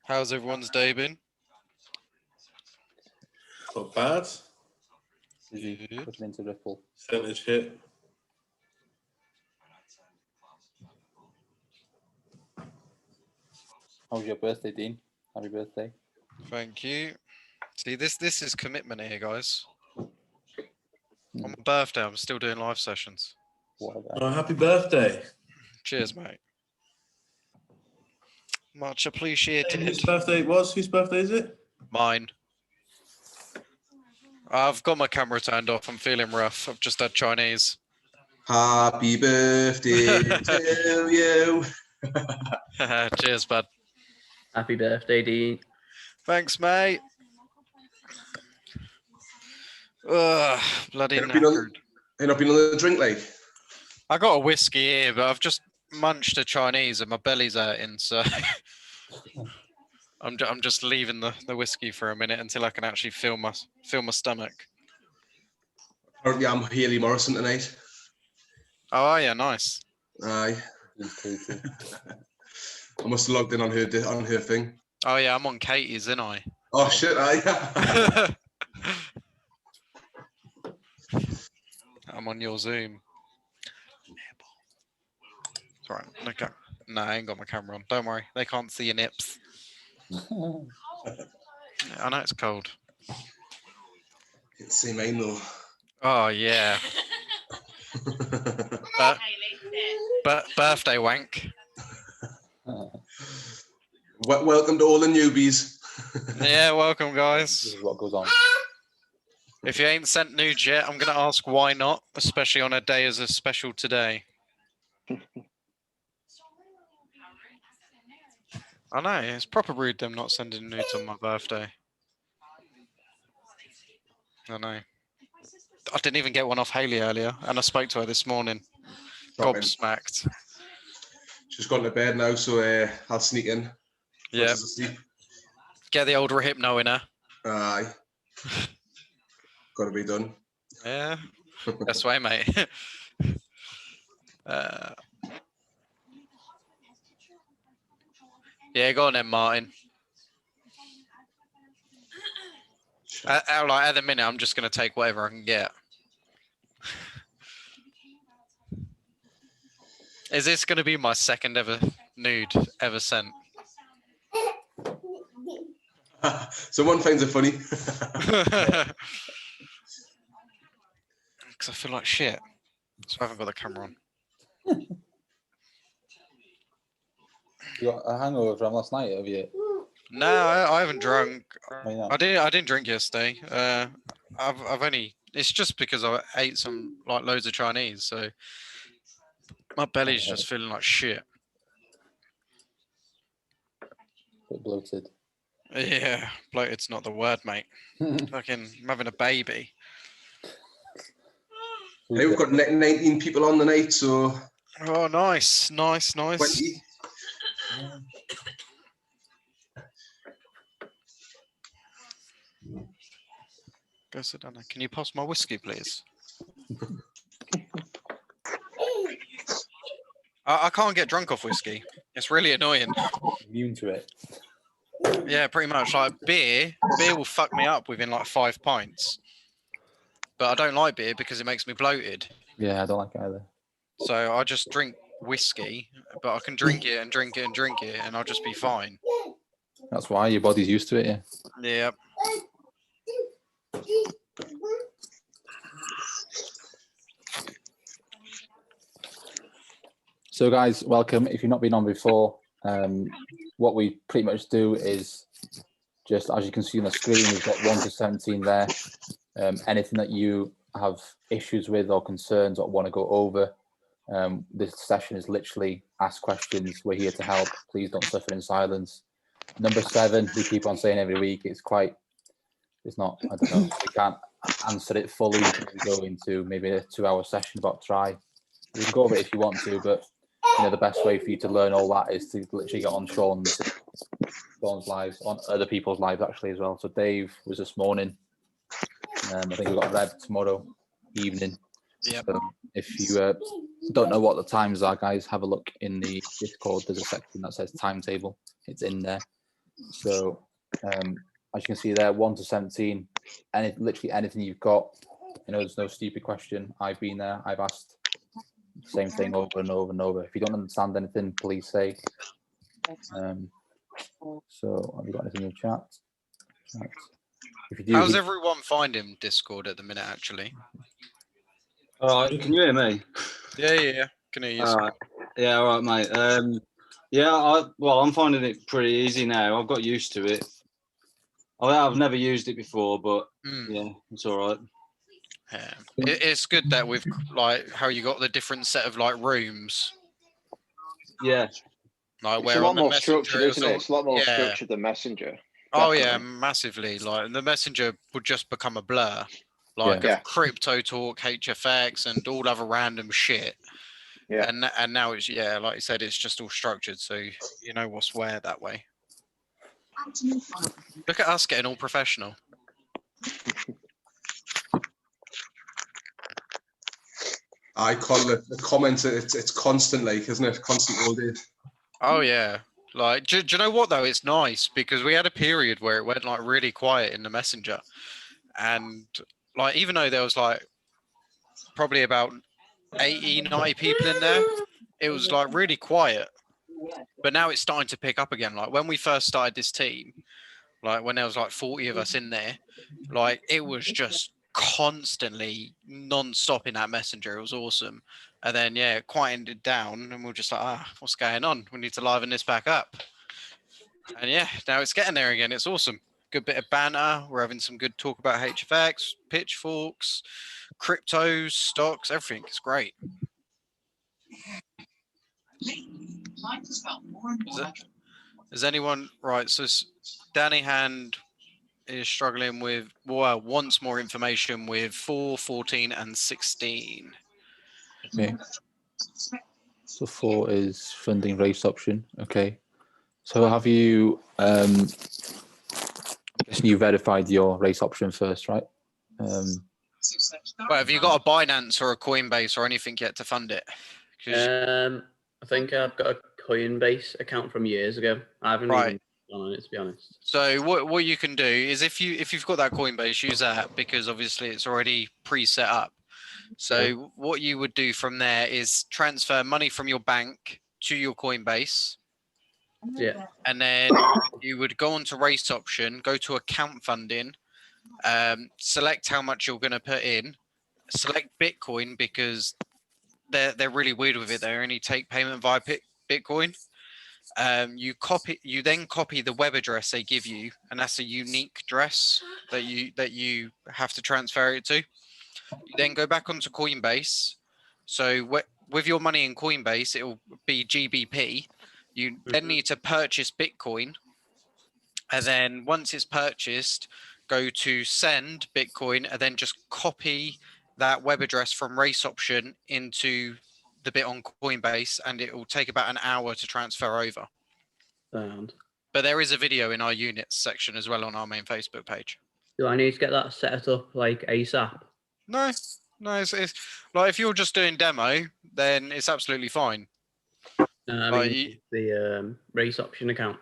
How's everyone's day been? Not bad. Busy putting into Ripple. Percentage hit. How was your birthday, Dean? Happy birthday. Thank you. See, this is commitment here, guys. On my birthday, I'm still doing live sessions. Whatever. Oh, happy birthday. Cheers, mate. Much Hey, appreciated. whose birthday it was? Whose birthday is it? Mine. I've got my camera turned off. I'm feeling rough. I've just had Chinese. Happy birthday to you. Cheers, bud. Happy birthday, Dean. Thanks, mate. Ugh, bloody Ain't not been on the drink like? I got a whiskey here, but I've just munched a Chinese and my belly's hurting, so I'm just leaving the whiskey for a minute until I can actually feel my stomach. Apparently I'm Haley Morrison tonight. Oh yeah, nice. Aye. I must have logged in on her thing. Oh yeah, I'm on Katie's, ain't I? Oh shit, aye. I'm on your Zoom. It's all right. Okay. No, I ain't got my camera on. Don't worry. They can't see your nips. I know it's cold. Can't see mine though. Oh, yeah. But birthday wank. Welcome to all the newbies. Yeah, welcome, guys. This is what goes on. If you ain't sent nudes yet, I'm going to ask why not, especially on a day as a special today. I know, it's proper rude them not sending nudes on my birthday. I know. I didn't even get one off Haley earlier, and I spoke to her this morning. Gobsmacked. She's gone to bed now, so I'll sneak in. Yeah. Get the old Hypno in her. Aye. Got to be done. Yeah. That's way, mate. Yeah, go on then, Martin. At the minute, I'm just going to take whatever I can get. Is this going to be my second ever nude ever sent? Someone finds it funny. Because I feel like shit. So I haven't got the camera on. You got a hangover from last night, have you? No, I haven't drunk. Why not? I didn't drink yesterday. I've only. It's just because I ate some loads of Chinese, so my belly's just feeling like shit. Bit bloated. Yeah, bloated's not the word, mate. Fucking, I'm having a baby. Hey, we've got 19 people on the night, so. Oh, nice. 20. Go sit down there. Can you pass my whiskey, please? I can't get drunk off whiskey. It's really annoying. Immune to it. Yeah, pretty much. Like beer will fuck me up within like 5 pints. But I don't like beer because it makes me bloated. Yeah, I don't like it either. So I just drink whiskey, but I can drink it and drink it and drink it, and I'll just be fine. That's why your body's used to it, yeah. Yeah. So guys, welcome. If you've not been on before, what we pretty much do is just, as you can see on the screen, we've got 1 to 17 there. Anything that you have issues with or concerns or want to go over, this session is literally ask questions. We're here to help. Please don't suffer in silence. Number 7, we keep on saying every week, it's not, I don't know, we can't answer it fully. We can go into maybe a 2-hour session about try. We can go over it if you want to, but you know, the best way for you to learn all that is to literally get on Sean's Dawn's lives, on other people's lives actually as well. So Dave was this morning. I think we've got Red tomorrow evening. Yep. So if you don't know what the times are, guys, have a look in the Discord. There's a section that says timetable. It's in there. So as you can see there, 1 to 17, literally anything you've got. There's no stupid question. I've been there. I've asked the same thing over and over and over. If you don't understand anything, please say. So have you got anything in the chat? If you do, How's everyone finding Discord at the minute, actually? All right, can you hear me? Yeah. Can hear you. All right. Yeah, all right, mate. I'm finding it pretty easy now. I've got used to it. I've never used it before, but yeah, it's all right. Yeah. It's good that we've like how you got the different set of like rooms. Yeah. Like It's where a lot on the more Messenger, structured, isn't it? It's a lot more structured than Messenger. Oh yeah, Definitely. massively. Like the Messenger would just become a blur, like of crypto talk, HFX, and all other random shit. Yeah. And now it's like you said, it's just all structured, so you know what's where that way. Look at us getting all professional. I call it the comments. It's constant, like, isn't it? Constant all day. Oh yeah. Like, do you know what though? It's nice because we had a period where it went like really quiet in the Messenger, and like even though there was like probably about 80, 90 people in there, it was like really quiet. But now it's starting to pick up again. Like when we first started this team, like when there was like 40 of us in there, like it was just constantly non-stop in that Messenger. It was awesome. And then it quieted down and we we're just like, what's going on? We need to liven this back up. And now it's getting there again. It's awesome. Good bit of banter. We're having some good talk about HFX, pitchforks, cryptos, stocks, everything. It's great. Is anyone right? So Danny Hand is struggling with wants more information with 4, 14, and 16. Okay. So 4 is funding race option. Okay. So have you I'm guessing you verified your race option first, right? But have you got a Binance or a Coinbase or anything yet to fund it? I think I've got a Coinbase account from years ago. I haven't even gone on it, to be honest. So what you can do is if you've got that Coinbase, use that because obviously it's already pre-set up. So what you would do from there is transfer money from your bank to your Coinbase. Yeah. And then you would go on to race option, go to account funding, select how much you're going to put in, select Bitcoin because they're really weird with it. They only take payment via Bitcoin. You then copy the web address they give you, and that's a unique address that you have to transfer it to. You then go back onto Coinbase. So with your money in Coinbase, it will be GBP. You then need to purchase Bitcoin, and then once it's purchased, go to send Bitcoin, and then just copy that web address from race option into the bit on Coinbase, and it will take about an hour to transfer over. But there is a video in our units section as well on our main Facebook page. Do I need to get that set up like ASAP? No, it's like if you're just doing demo, then it's absolutely fine. I mean, the race option account.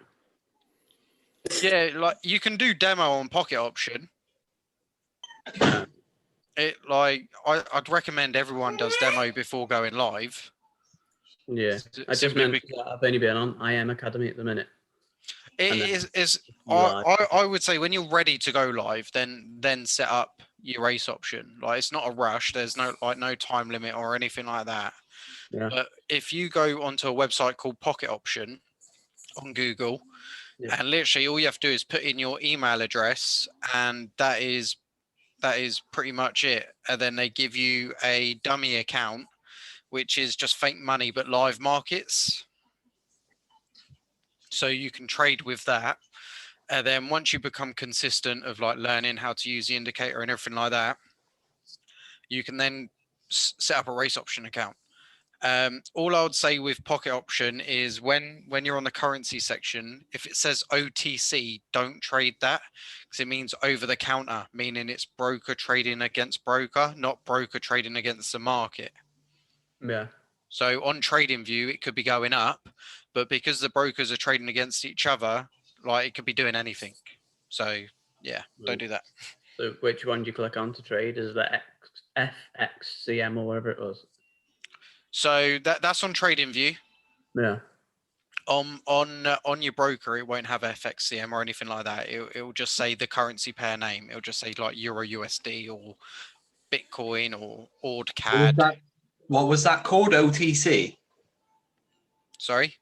Yeah, like you can do demo on Pocket Option. I'd recommend everyone does demo before going live. Yeah, I just meant I've only been on IM Academy at the minute. I would say when you're ready to go live, then set up your race option. Like it's not a rush. There's no time limit or anything like that. Yeah. But if you go onto a website called Pocket Option on Google, and literally all you have to do is put in your email address, and that is pretty much it. And then they give you a dummy account, which is just fake money but live markets. So you can trade with that. And then once you become consistent of like learning how to use the indicator and everything like that, you can then set up a race option account. All I would say with pocket option is when you're on the currency section, if it says OTC, don't trade that, because it means over the counter, meaning it's broker trading against broker, not broker trading against the market. Yeah. So on TradingView, it could be going up, but because the brokers are trading against each other, like it could be doing anything. So yeah, don't do that. So which one do you click on to trade? Is the FXCM or whatever it was? So that's on TradingView. Yeah. On your broker, it won't have FXCM or anything like that. It will just say the currency pair name. It'll just say like Euro USD or Bitcoin or AUD CAD. What was that called? OTC? Sorry?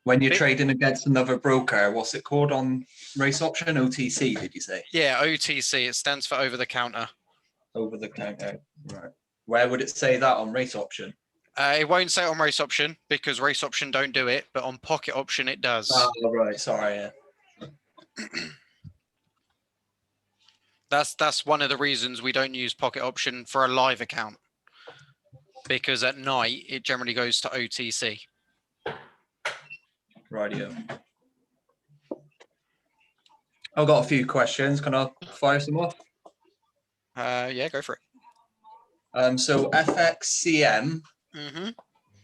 When you're trading against another broker, what's it called on race option? OTC, did you say? Yeah, OTC. It stands for over the counter. Over the counter. Right. Where would it say that on race option? It won't say it on race option because race option don't do it, but on pocket option it does. Oh, right. Sorry. Yeah. That's one of the reasons we don't use pocket option for a live account, because at night it generally goes to OTC. Rightio. I've got a few questions. Can I fire some off? Yeah, go for it. So FXCM. Mm-hmm.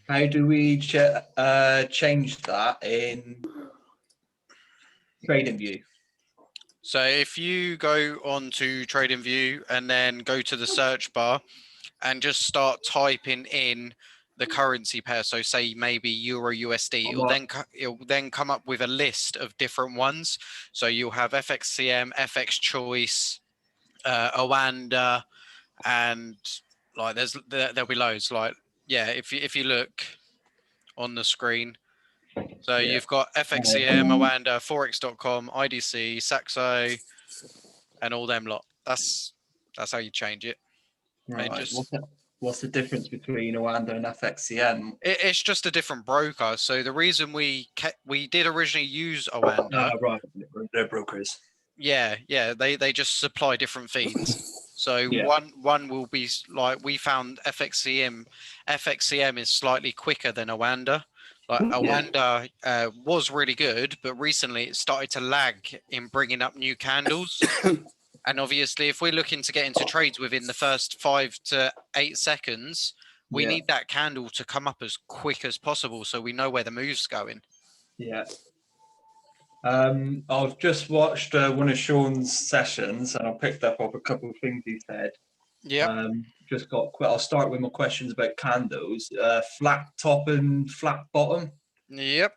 How do we change that in TradingView? So if you go on to TradingView and then go to the search bar and just start typing in the currency pair, so say maybe Euro USD, it'll then come up with a list of different ones. So you'll have FXCM, FX Choice, Oanda, and like there'll be loads. Like yeah, if you look on the screen. So you've got FXCM, Oanda, Forex.com, IDC, Saxo, and all them lot. That's how you change it. Right. What's the difference between Oanda and FXCM? It's just a different broker. So the reason we did originally use Oanda. Right, they're brokers. Yeah, they just supply different feeds. So one will be like we found FXCM is slightly quicker than Oanda. Like Oanda was really good, but recently it started to lag in bringing up new candles. And obviously, if we're looking to get into trades within the first 5 to 8 seconds, we need that candle to come up as quick as possible so we know where the move's going. Yeah. I've just watched one of Sean's sessions and I picked up a couple of things he said. Yeah. I'll start with my questions about candles. Flat top and flat bottom. Yep.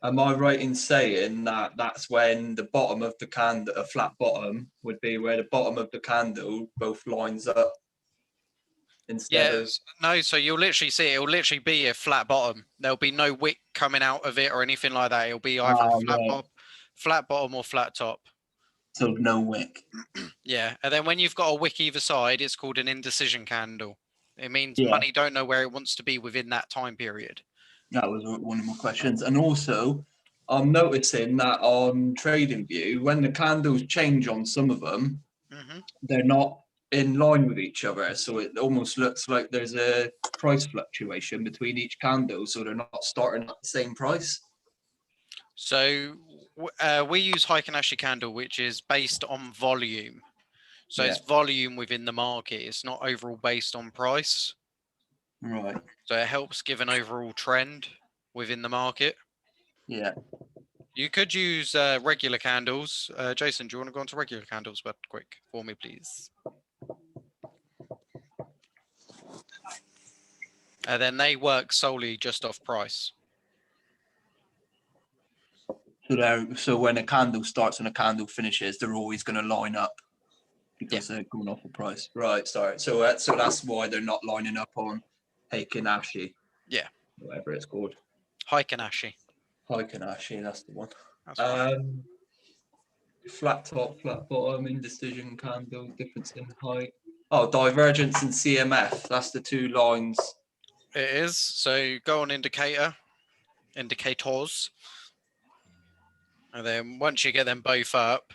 Am I right in saying that that's when the bottom of the candle, a flat bottom, would be where the bottom of the candle both lines up? No, so you'll literally see it'll literally be a flat bottom. There'll be no wick coming out of it or anything like that. It'll be either flat bottom or flat top. So no wick. Yeah, and then when you've got a wick either side, it's called an indecision candle. It means money don't know where it wants to be within that time period. That was one of my questions. And also, I'm noticing that on TradingView, when the candles change on some of them, they're not in line with each other. So it almost looks like there's a price fluctuation between each candle. So they're not starting at the same price. So we use Heikin-Ashi candle, which is based on volume. So it's volume within the market. It's not overall based on price. Right. So it helps give an overall trend within the market. Yeah. You could use regular candles. Jason, do you want to go on to regular candles, but quick for me, please? And then they work solely just off price. So when a candle starts and a candle finishes, they're always going to line up because they're coming off a price. Right. Sorry. So that's why they're not lining up on Heikin-Ashi. Yeah. Whatever it's called. Heikin-Ashi. Heikin-Ashi, that's the one. That's right. Flat top, flat bottom, indecision candle, difference in height. Oh, divergence and CMF. That's the two lines. It is. So go on indicators. And then once you get them both up,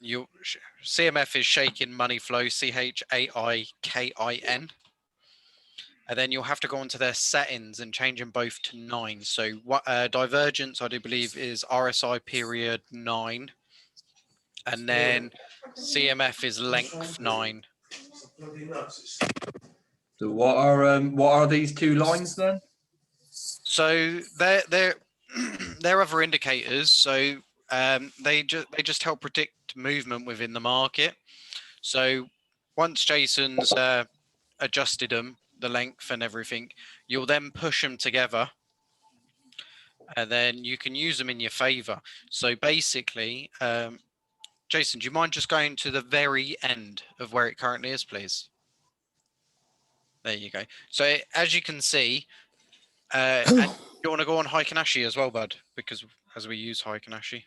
CMF is shaking money flow, CHAIKIN. and then you'll have to go onto their settings and change them both to 9. So what divergence, I do believe, is RSI period 9, and then CMF is length 9. So what are these two lines then? So they're they're other indicators. So they just help predict movement within the market. So once Jason's adjusted them, the length and everything, you'll then push them together, and then you can use them in your favor. So basically, Jason, do you mind just going to the very end of where it currently is, please? There you go. So as you can see, and you want to go on Heikinashi as well, bud, because as we use Heikinashi.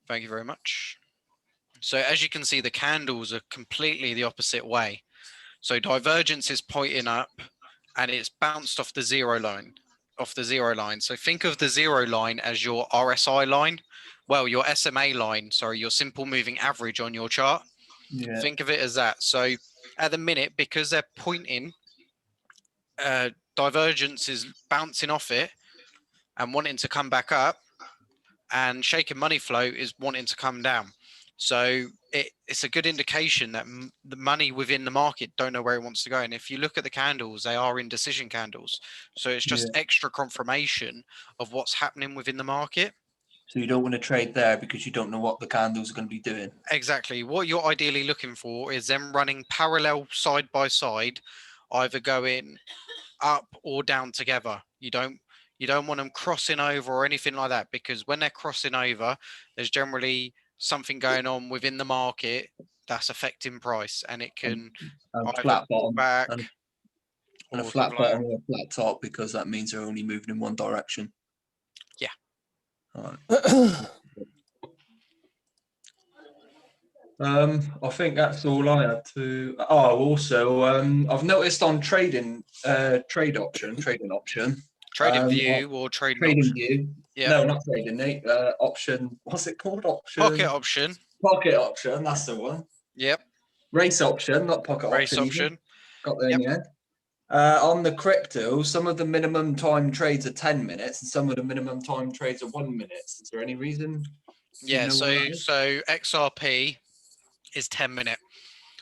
Thank you very much. So as you can see, the candles are completely the opposite way. So divergence is pointing up, and it's bounced off the zero line. So think of the zero line as your RSI line. Well, your SMA line, sorry, your simple moving average on your chart. Yeah. Think of it as that. So at the minute, because they're pointing, divergence is bouncing off it and wanting to come back up, and shaking money flow is wanting to come down. So it's a good indication that the money within the market don't know where it wants to go. And if you look at the candles, they are indecision candles. So it's just extra confirmation of what's happening within the market. So you don't want to trade there because you don't know what the candles are going to be doing. Exactly. What you're ideally looking for is them running parallel side by side, either going up or down together. You don't want them crossing over or anything like that, because when they're crossing over, there's generally something going on within the market that's affecting price, and it can either flat bottom back and a flat bottom or a flat top, because that means they're only moving in one direction. Yeah. All right. I think that's all I had to. Oh, also, I've noticed on trading option. Trading view or trading option. View. Yeah. No, not trading, Nate. Option. What's it called? Option. Pocket option. Pocket option. That's the one. Yep. Race option, not pocket Race option. Got there in the end. On the crypto, some of the minimum time trades are 10 minutes, and some of the minimum time trades are 1 minute. Is there any reason? Yeah. So XRP is 10-minute.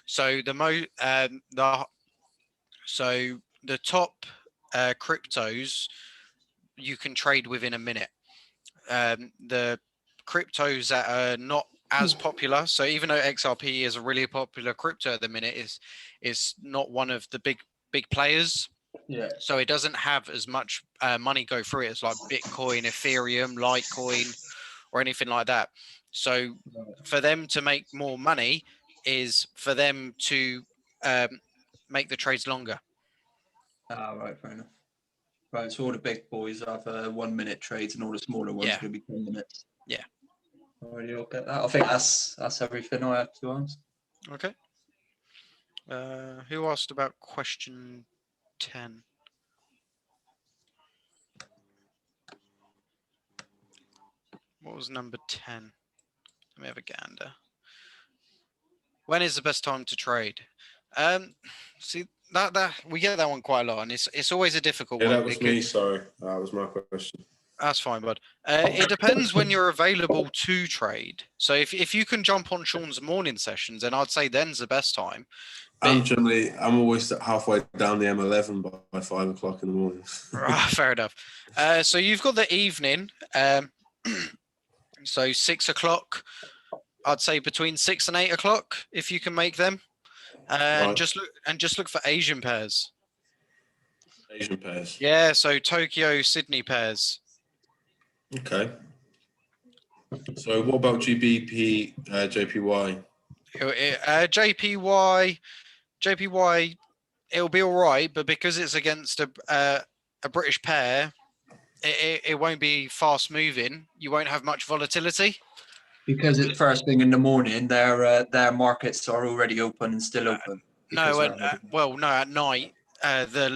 So the top cryptos you can trade within a minute. The cryptos that are not as popular, so even though XRP is a really popular crypto at the minute, is not one of the big players. Yeah. So it doesn't have as much money go through it as like Bitcoin, Ethereum, Litecoin, or anything like that. So for them to make more money is for them to make the trades longer. Right, fair enough. Right, so all the big boys have 1 minute trades, and all the smaller ones are going to be 10 minutes. Yeah. Already all get that. I think that's everything I have to answer. Okay. Who asked about question 10? What was number 10? Let me have a gander. When is the best time to trade? See that we get that one quite a lot, and it's always a difficult one. That was me. Sorry, that was my question. That's fine, bud. It depends when you're available to trade. So if you can jump on Sean's morning sessions, then I'd say then's the best time. But I'm always halfway down the M11 by 5 o'clock in the morning. Fair enough. So you've got the evening. So 6 o'clock. I'd say between 6 and 8 o'clock if you can make them. And just look for Asian pairs. Asian pairs. Yeah, so Tokyo, Sydney pairs. Okay. So what about GBP, JPY? JPY, it'll be all right, but because it's against a British pair, it won't be fast moving. You won't have much volatility. Because it's first thing in the morning, their markets are already open and still open. No, at night, the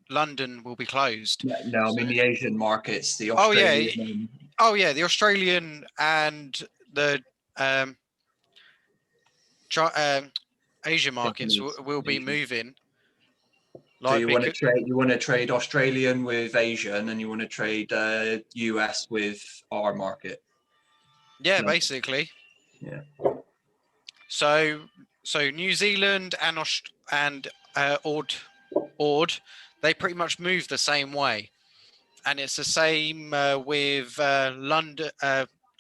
London will be closed. No, I mean the Asian markets, the Australian. The Australian and the Asian markets will be moving So you want to trade Australian with Asian, and you want to trade US with our market. Yeah, basically. Yeah. So New Zealand and Ord, they pretty much move the same way, and it's the same with London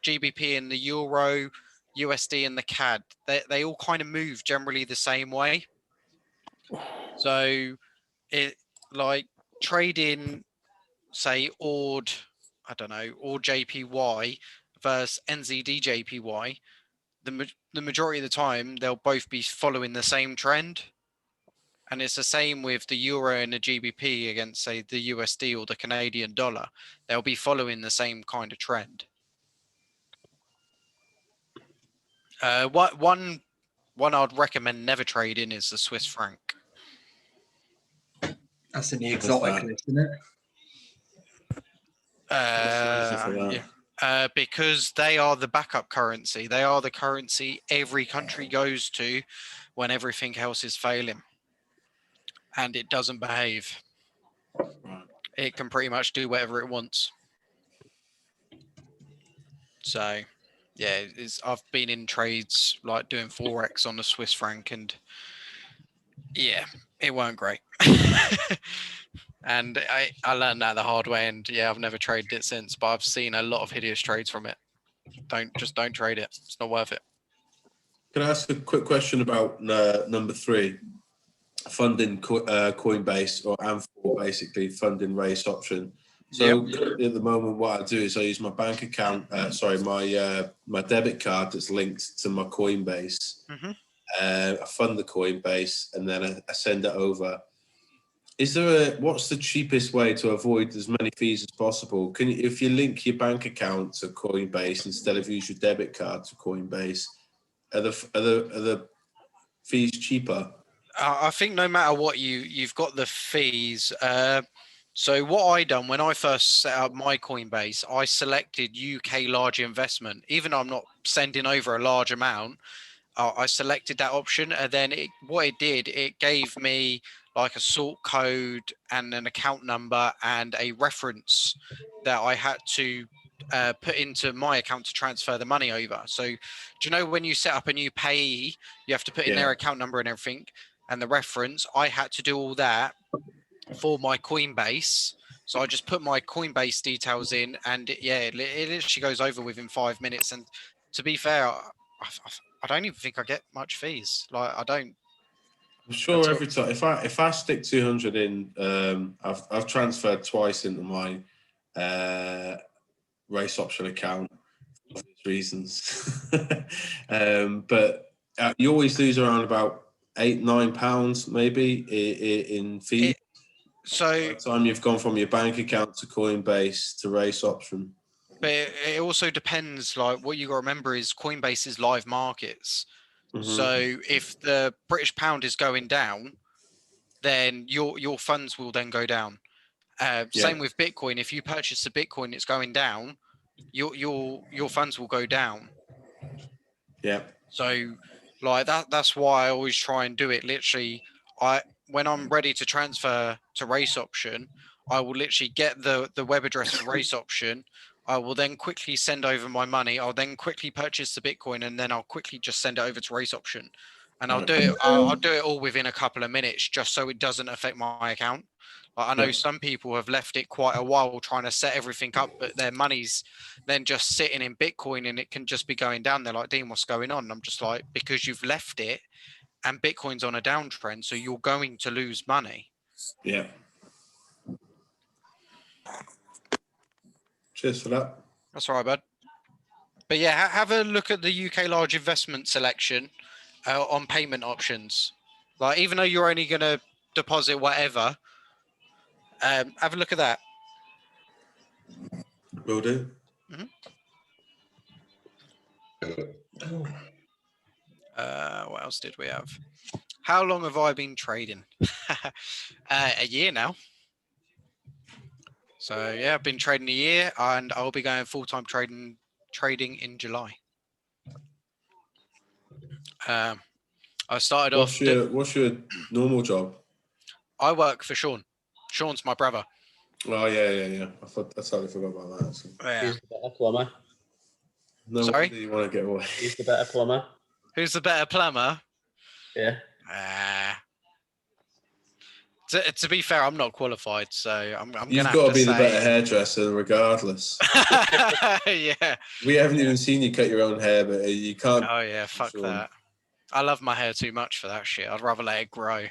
GBP and the Euro, USD and the CAD. They all kind of move generally the same way. So it like trading, say Ord, I don't know, or JPY versus NZD JPY. The majority of the time they'll both be following the same trend, and it's the same with the euro and the GBP against, say, the USD or the Canadian dollar. They'll be following the same kind of trend. One I'd recommend never trading is the Swiss franc. That's in the exotic list, isn't it? Because they are the backup currency. They are the currency every country goes to when everything else is failing, and it doesn't behave. It can pretty much do whatever it wants. So, yeah, I've been in trades like doing Forex on the Swiss franc, and yeah, it weren't great. And I learned that the hard way, and yeah, I've never traded it since, but I've seen a lot of hideous trades from it. Don't trade it. It's not worth it. Can I ask a quick question about number 3, funding Coinbase or AMFOR, basically funding race option? So at the moment, what I do is I use my bank account, my debit card that's linked to my Coinbase. I fund the Coinbase and then I send it over. What's the cheapest way to avoid as many fees as possible? If you link your bank account to Coinbase instead of use your debit card to Coinbase, are the fees cheaper? I think no matter what, you've got the fees. So what I done when I first set up my Coinbase, I selected UK large investment. Even though I'm not sending over a large amount, I selected that option, and then it gave me like a sort code and an account number and a reference that I had to put into my account to transfer the money over. So do you know when you set up a new payee, you have to put in their account number and everything and the reference? I had to do all that for my Coinbase. So I just put my Coinbase details in, and it literally goes over within 5 minutes. And to be fair, I don't even think I get much fees. Like I don't. I'm sure every time if I stick 200 in, I've transferred twice into my race option account for obvious reasons. But you always lose around about £8-9 maybe in fees. So by the time you've gone from your bank account to Coinbase to race option. But it also depends. Like what you got to remember is Coinbase is live markets. So if the British pound is going down, then your funds will then go down. Same with Bitcoin. If you purchase the Bitcoin, it's going down. Your funds will go down. Yeah. So like that's why I always try and do it. Literally, when I'm ready to transfer to race option, I will literally get the web address for race option. I will then quickly send over my money. I'll then quickly purchase the Bitcoin, and then I'll quickly just send it over to race option. And I'll do it. I'll do it all within a couple of minutes, just so it doesn't affect my account. Like, I know some people have left it quite a while trying to set everything up, but their money's then just sitting in Bitcoin, and it can just be going down. They're like, Dean, what's going on? And I'm just like, because you've left it, and Bitcoin's on a downtrend, so you're going to lose money. Yeah. Cheers for that. That's all right, bud. But yeah, have a look at the UK large investment selection on payment options. Like, even though you're only going to deposit whatever, have a look at that. Will do. What else did we have? How long have I been trading? A year now. So yeah, I've been trading a year, and I'll be going full-time trading in July. I started What's your normal job? I work for Sean. Sean's my brother. Oh yeah. I totally forgot about that. Actually. Yeah. Who's the better plumber? No Sorry? wonder you want to get away. Who's the better plumber? Who's the better plumber? Yeah. To be fair, I'm not qualified, so I'm You've gonna got have to be say... the better hairdresser, regardless. Yeah. We haven't even seen you cut your own hair, but you can't. Oh yeah, fuck Sean. that. I love my hair too much for that shit. I'd rather let it grow.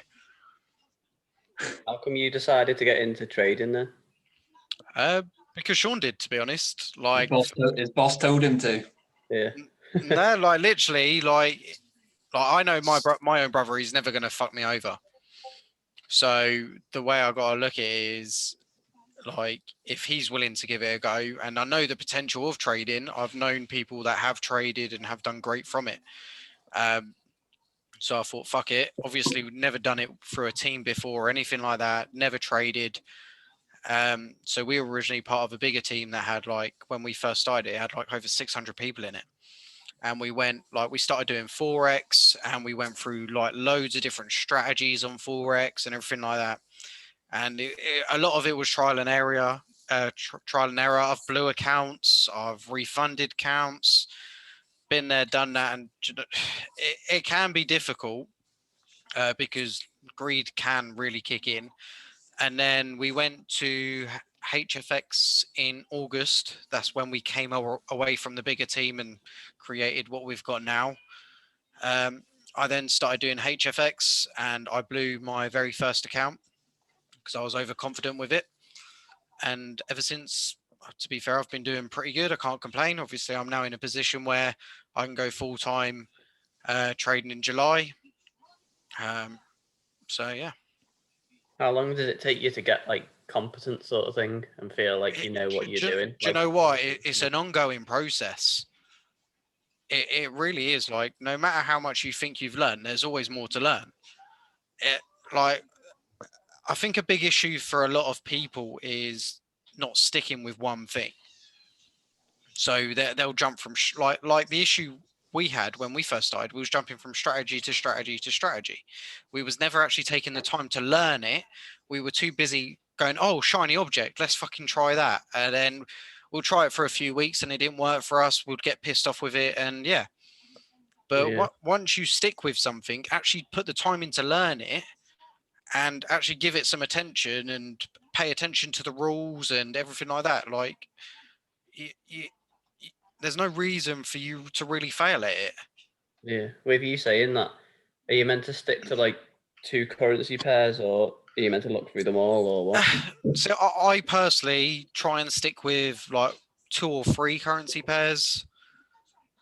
How come you decided to get into trading then? Because Sean did, to be honest. Like, His boss told him to. Yeah. no, like literally, like I know my own brother. He's never gonna fuck me over. So the way I gotta look at it is, like, if he's willing to give it a go, and I know the potential of trading. I've known people that have traded and have done great from it. So I thought, fuck it. Obviously, we'd never done it through a team before or anything like that. Never traded. So we were originally part of a bigger team that had, like, when we first started, it had like over 600 people in it. And we started doing Forex, and we went through like loads of different strategies on Forex and everything like that. And a lot of it was trial and error. I've blew accounts. I've refunded accounts. Been there, done that, and it can be difficult because greed can really kick in. And then we went to HFX in August. That's when we came away from the bigger team and created what we've got now. I then started doing HFX, and I blew my very first account because I was overconfident with it. And ever since, to be fair, I've been doing pretty good. I can't complain. Obviously, I'm now in a position where I can go full-time trading in July. So, yeah. How long does it take you to get like competent sort of thing and feel like you know what you're doing? Do you know what? It's an ongoing process. It really is. Like, no matter how much you think you've learned, there's always more to learn. I think a big issue for a lot of people is not sticking with one thing. So they'll jump from like the issue we had when we first started, we was jumping from strategy to strategy to strategy. We was never actually taking the time to learn it. We were too busy going, oh, shiny object, let's fucking try that. And then we'll try it for a few weeks and it didn't work for us. We'd get pissed off with it. And yeah. But once you stick with something, actually put the time in to learn it and actually give it some attention and pay attention to the rules and everything like that. Like, there's no reason for you to really fail at it. Yeah. With you saying that, are you meant to stick to like 2 currency pairs, or are you meant to look through them all, or what? So I personally try and stick with like 2 or 3 currency pairs.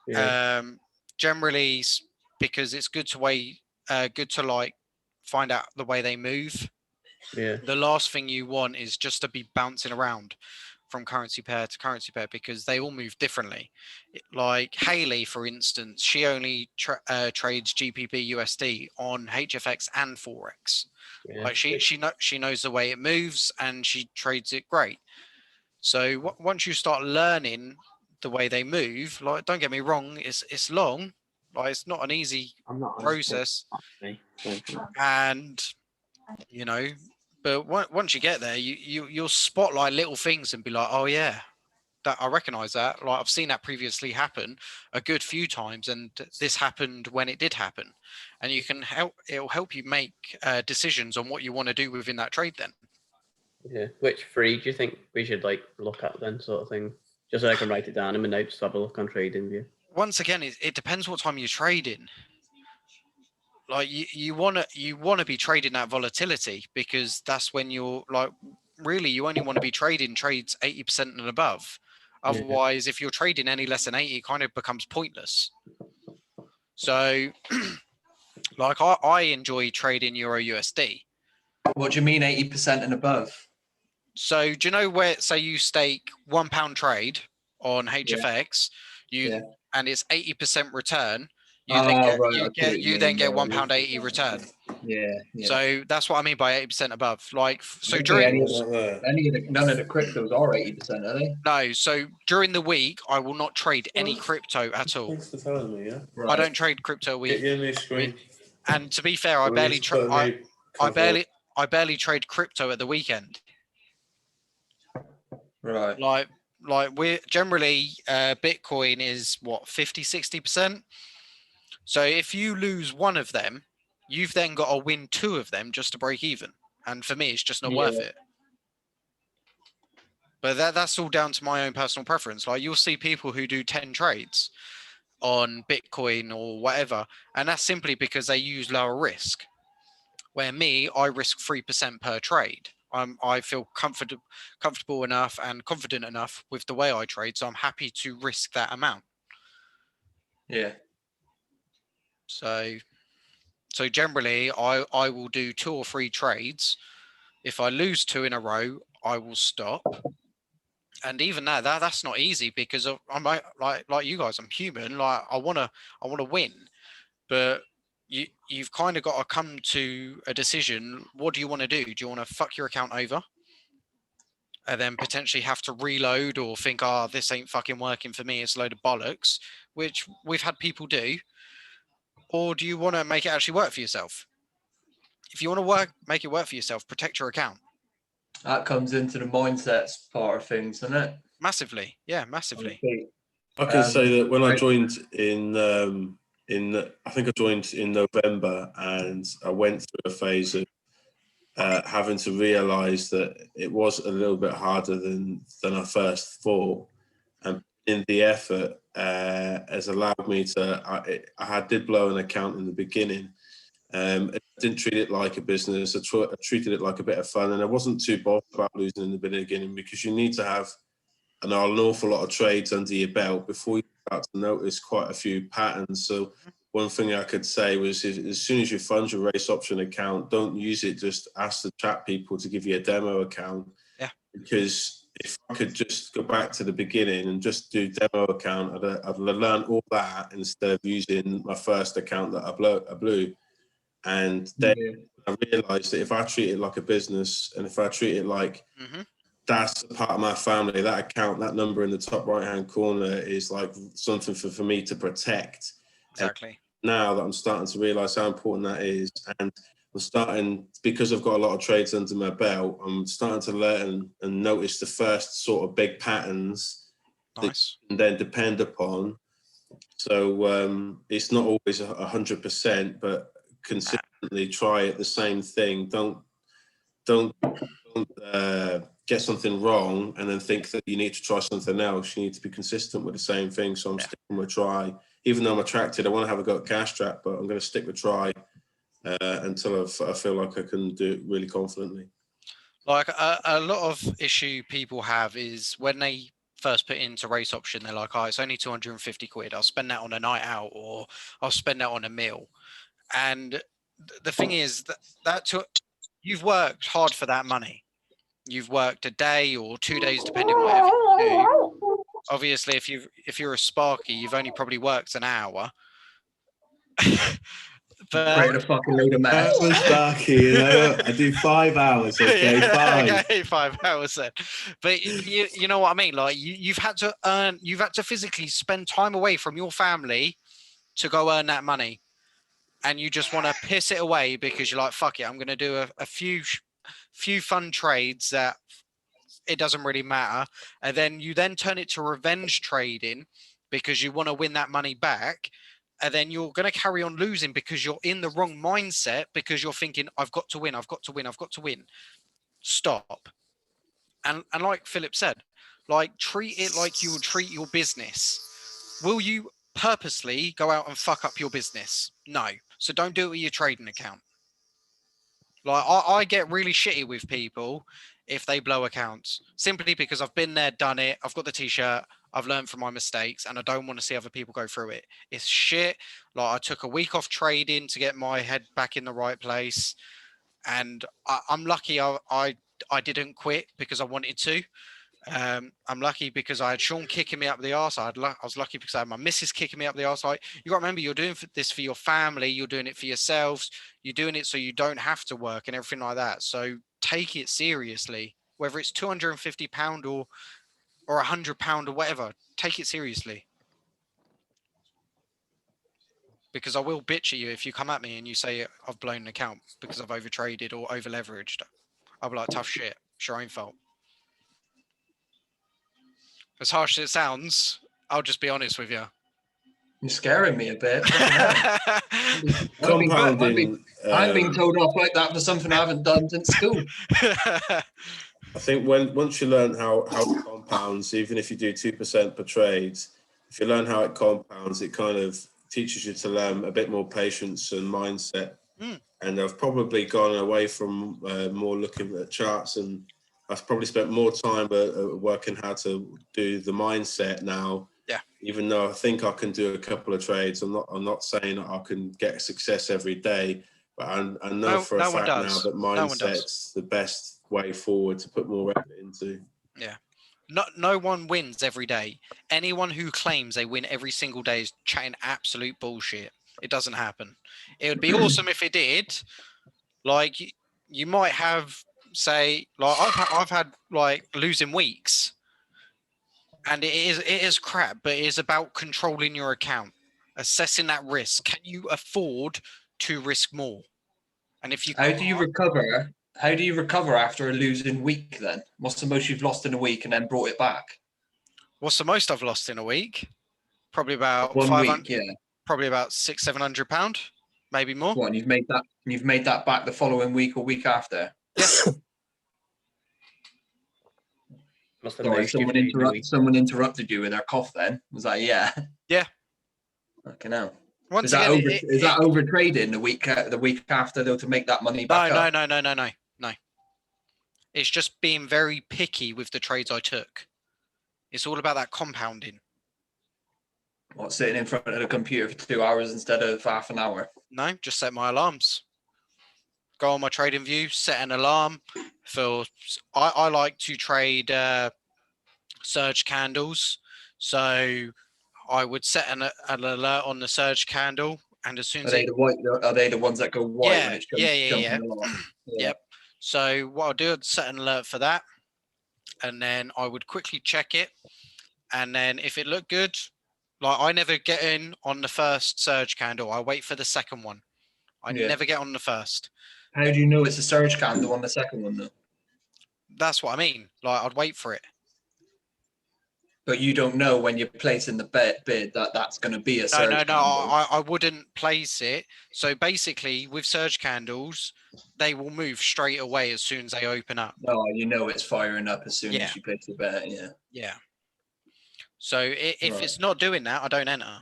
Yeah. Generally, because it's good to like find out the way they move. Yeah. The last thing you want is just to be bouncing around from currency pair to currency pair because they all move differently. Like Haley, for instance, she only trades GBP USD on HFX and Forex. Yeah. Like she knows the way it moves and she trades it great. So once you start learning the way they move, like, don't get me wrong, it's long, like it's not an easy process, and you know. But once you get there, you'll spot like little things and be like, oh yeah, that I recognize that. Like I've seen that previously happen a good few times, and this happened when it did happen. And you can it'll help you make decisions on what you want to do within that trade then. Yeah. Which 3 do you think we should like look at then, sort of thing? Just so I can write it down in my notes to have a look on TradingView. Once again, it depends what time you're trading. Like you want to be trading that volatility because that's when you're like, really, you only want to be trading trades 80% and above. Otherwise, if you're trading any less than 80, it kind of becomes pointless. So like I enjoy trading Euro USD. What do you mean 80% and above? So do you know where, say you stake £1 trade on HFX, and it's 80% return, you then get £1.80 return. Yeah. So that's what I mean by 80% above. Like, so none during of the cryptos are 80%, are they? no, so during the week I will not trade any crypto at all. Thanks for telling me. Yeah. Right. I don't trade crypto a week. Get your new screen. And to be fair, I barely trade. I barely trade crypto at the weekend. Right. Like we're generally Bitcoin is what 50-60%. So if you lose one of them, you've then got to win two of them just to break even. And for me, it's just not worth it. But that's all down to my own personal preference. Like you'll see people who do 10 trades on Bitcoin or whatever, and that's simply because they use lower risk. Where me, I risk 3% per trade. I feel comfortable enough and confident enough with the way I trade, so I'm happy to risk that amount. Yeah. So generally, I will do 2 or 3 trades. If I lose 2 in a row, I will stop. And even that's not easy because I'm like you guys. I'm human. Like I wanna win, but you've kind of got to come to a decision. What do you want to do? Do you want to fuck your account over and then potentially have to reload or think, oh, this ain't fucking working for me, it's a load of bollocks, which we've had people do? Or do you want to make it actually work for yourself? If you want to make it work for yourself, protect your account. That comes into the mindsets part of things, doesn't it? Massively. Yeah, massively. I can say that when I joined I think I joined in November, and I went through a phase of having to realise that it was a little bit harder than I first thought, and in the effort has allowed me to. I did blow an account in the beginning. I didn't treat it like a business. I treated it like a bit of fun, and I wasn't too bothered about losing in the beginning because you need to have an awful lot of trades under your belt before you start to notice quite a few patterns. So one thing I could say was, as soon as you fund your race option account, don't use it. Just ask the chat people to give you a demo account. Yeah. Because if I could just go back to the beginning and just do demo account, I'd learn all that instead of using my first account that I blew. And then I realised that if I treat it like a business, and if I treat it like that's a part of my family, that account, that number in the top right hand corner is like something for me to protect. Exactly. And now that I'm starting to realise how important that is, and I'm starting, because I've got a lot of trades under my belt, I'm starting to learn and notice the first sort of big patterns that you can then depend upon. So it's not always 100%, but consistently try it, the same thing. Don't get something wrong and then think that you need to try something else. You need to be consistent with the same thing. So I'm sticking with try. Even though I'm attracted, I want to have a go at cash trap, but I'm going to stick with try until I feel like I can do it really confidently. Like a lot of issue people have is when they first put into race option, they're like, oh, it's only 250 quid. I'll spend that on a night out, or I'll spend that on a meal. And the thing is that you've worked hard for that money. You've worked a day or 2 days, depending on whatever you do. Obviously, if you're a Sparky, you've only probably worked an hour. But create a fucking load of mess. I'm a Sparky, you know. I do 5 hours, okay? Yeah, okay, 5 hours then. But you know what I mean? Like you've had to physically spend time away from your family to go earn that money. And you just want to piss it away because you're like, fuck it, I'm going to do a few fun trades that it doesn't really matter. And then you turn it to revenge trading because you want to win that money back. And then you're going to carry on losing because you're in the wrong mindset, because you're thinking, I've got to win. Stop. And like Philip said, like treat it like you would treat your business. Will you purposely go out and fuck up your business? No. So don't do it with your trading account. Like I get really shitty with people if they blow accounts, simply because I've been there, done it. I've got the t-shirt. I've learned from my mistakes, and I don't want to see other people go through it. It's shit. Like I took a week off trading to get my head back in the right place, and I'm lucky I didn't quit because I wanted to. I'm lucky because I had Sean kicking me up the arse. I was lucky because I had my missus kicking me up the arse. Like, you got to remember, you're doing this for your family. You're doing it for yourselves. You're doing it so you don't have to work and everything like that. So take it seriously, whether it's £250 or £100 or whatever. Take it seriously. because I will bitch at you if you come at me and you say I've blown an account because I've overtraded or over leveraged. I'll be like, tough shit. It's your own fault. As harsh as it sounds, I'll just be honest with you. You're scaring me a bit. I've Compounding. been told off like that for something I haven't done since school. I think once you learn how it compounds, even if you do 2% per trade, if you learn how it compounds, it kind of teaches you to learn a bit more patience and mindset. And I've probably gone away from more looking at charts, and I've probably spent more time working how to do the mindset now. Yeah. Even though I think I can do a couple of trades, I'm not saying that I can get success every day, but I know for a fact now that mindset's the best way forward to put more effort into. Yeah. No one wins every day. Anyone who claims they win every single day is chatting absolute bullshit. It doesn't happen. It would be awesome if it did. Like you might have, say, like I've had like losing weeks, and it is crap. But it is about controlling your account, assessing that risk. Can you afford to risk more? And if you How do you recover? How do you recover after a losing week then? What's the most you've lost in a week and then brought it back? What's the most I've lost in a week? Probably about 1 500. week, yeah. Probably about £600-700, maybe more. What, and you've made that back the following week or week after? Yeah. Sorry, someone interrupted you with their cough then. Was that yeah? Yeah. Okay, now. Once Is that again, over trading the week after though to make that money back up? No. It's just being very picky with the trades I took. It's all about that compounding. What, sitting in front of the computer for 2 hours instead of half an hour? No, just set my alarms. Go on my trading view, set an alarm. I like to trade surge candles. So I would set an alert on the surge candle, and as soon as are they the ones that go white when it's jumping yeah. along? Yeah. Yep. So what I'll do, I'd set an alert for that, and then I would quickly check it, and then if it looked good, like I never get in on the first surge candle. I wait for the second one. I never get on the first. How do you know it's a surge candle on the second one though? That's what I mean. Like I'd wait for it. But you don't know when you're placing the bid that that's going to be a surge candle. I wouldn't place it. So basically, with surge candles, they will move straight away as soon as they open up. No, you know it's firing up as soon as you place the bet. Yeah. Yeah. So if it's not doing that, I don't enter.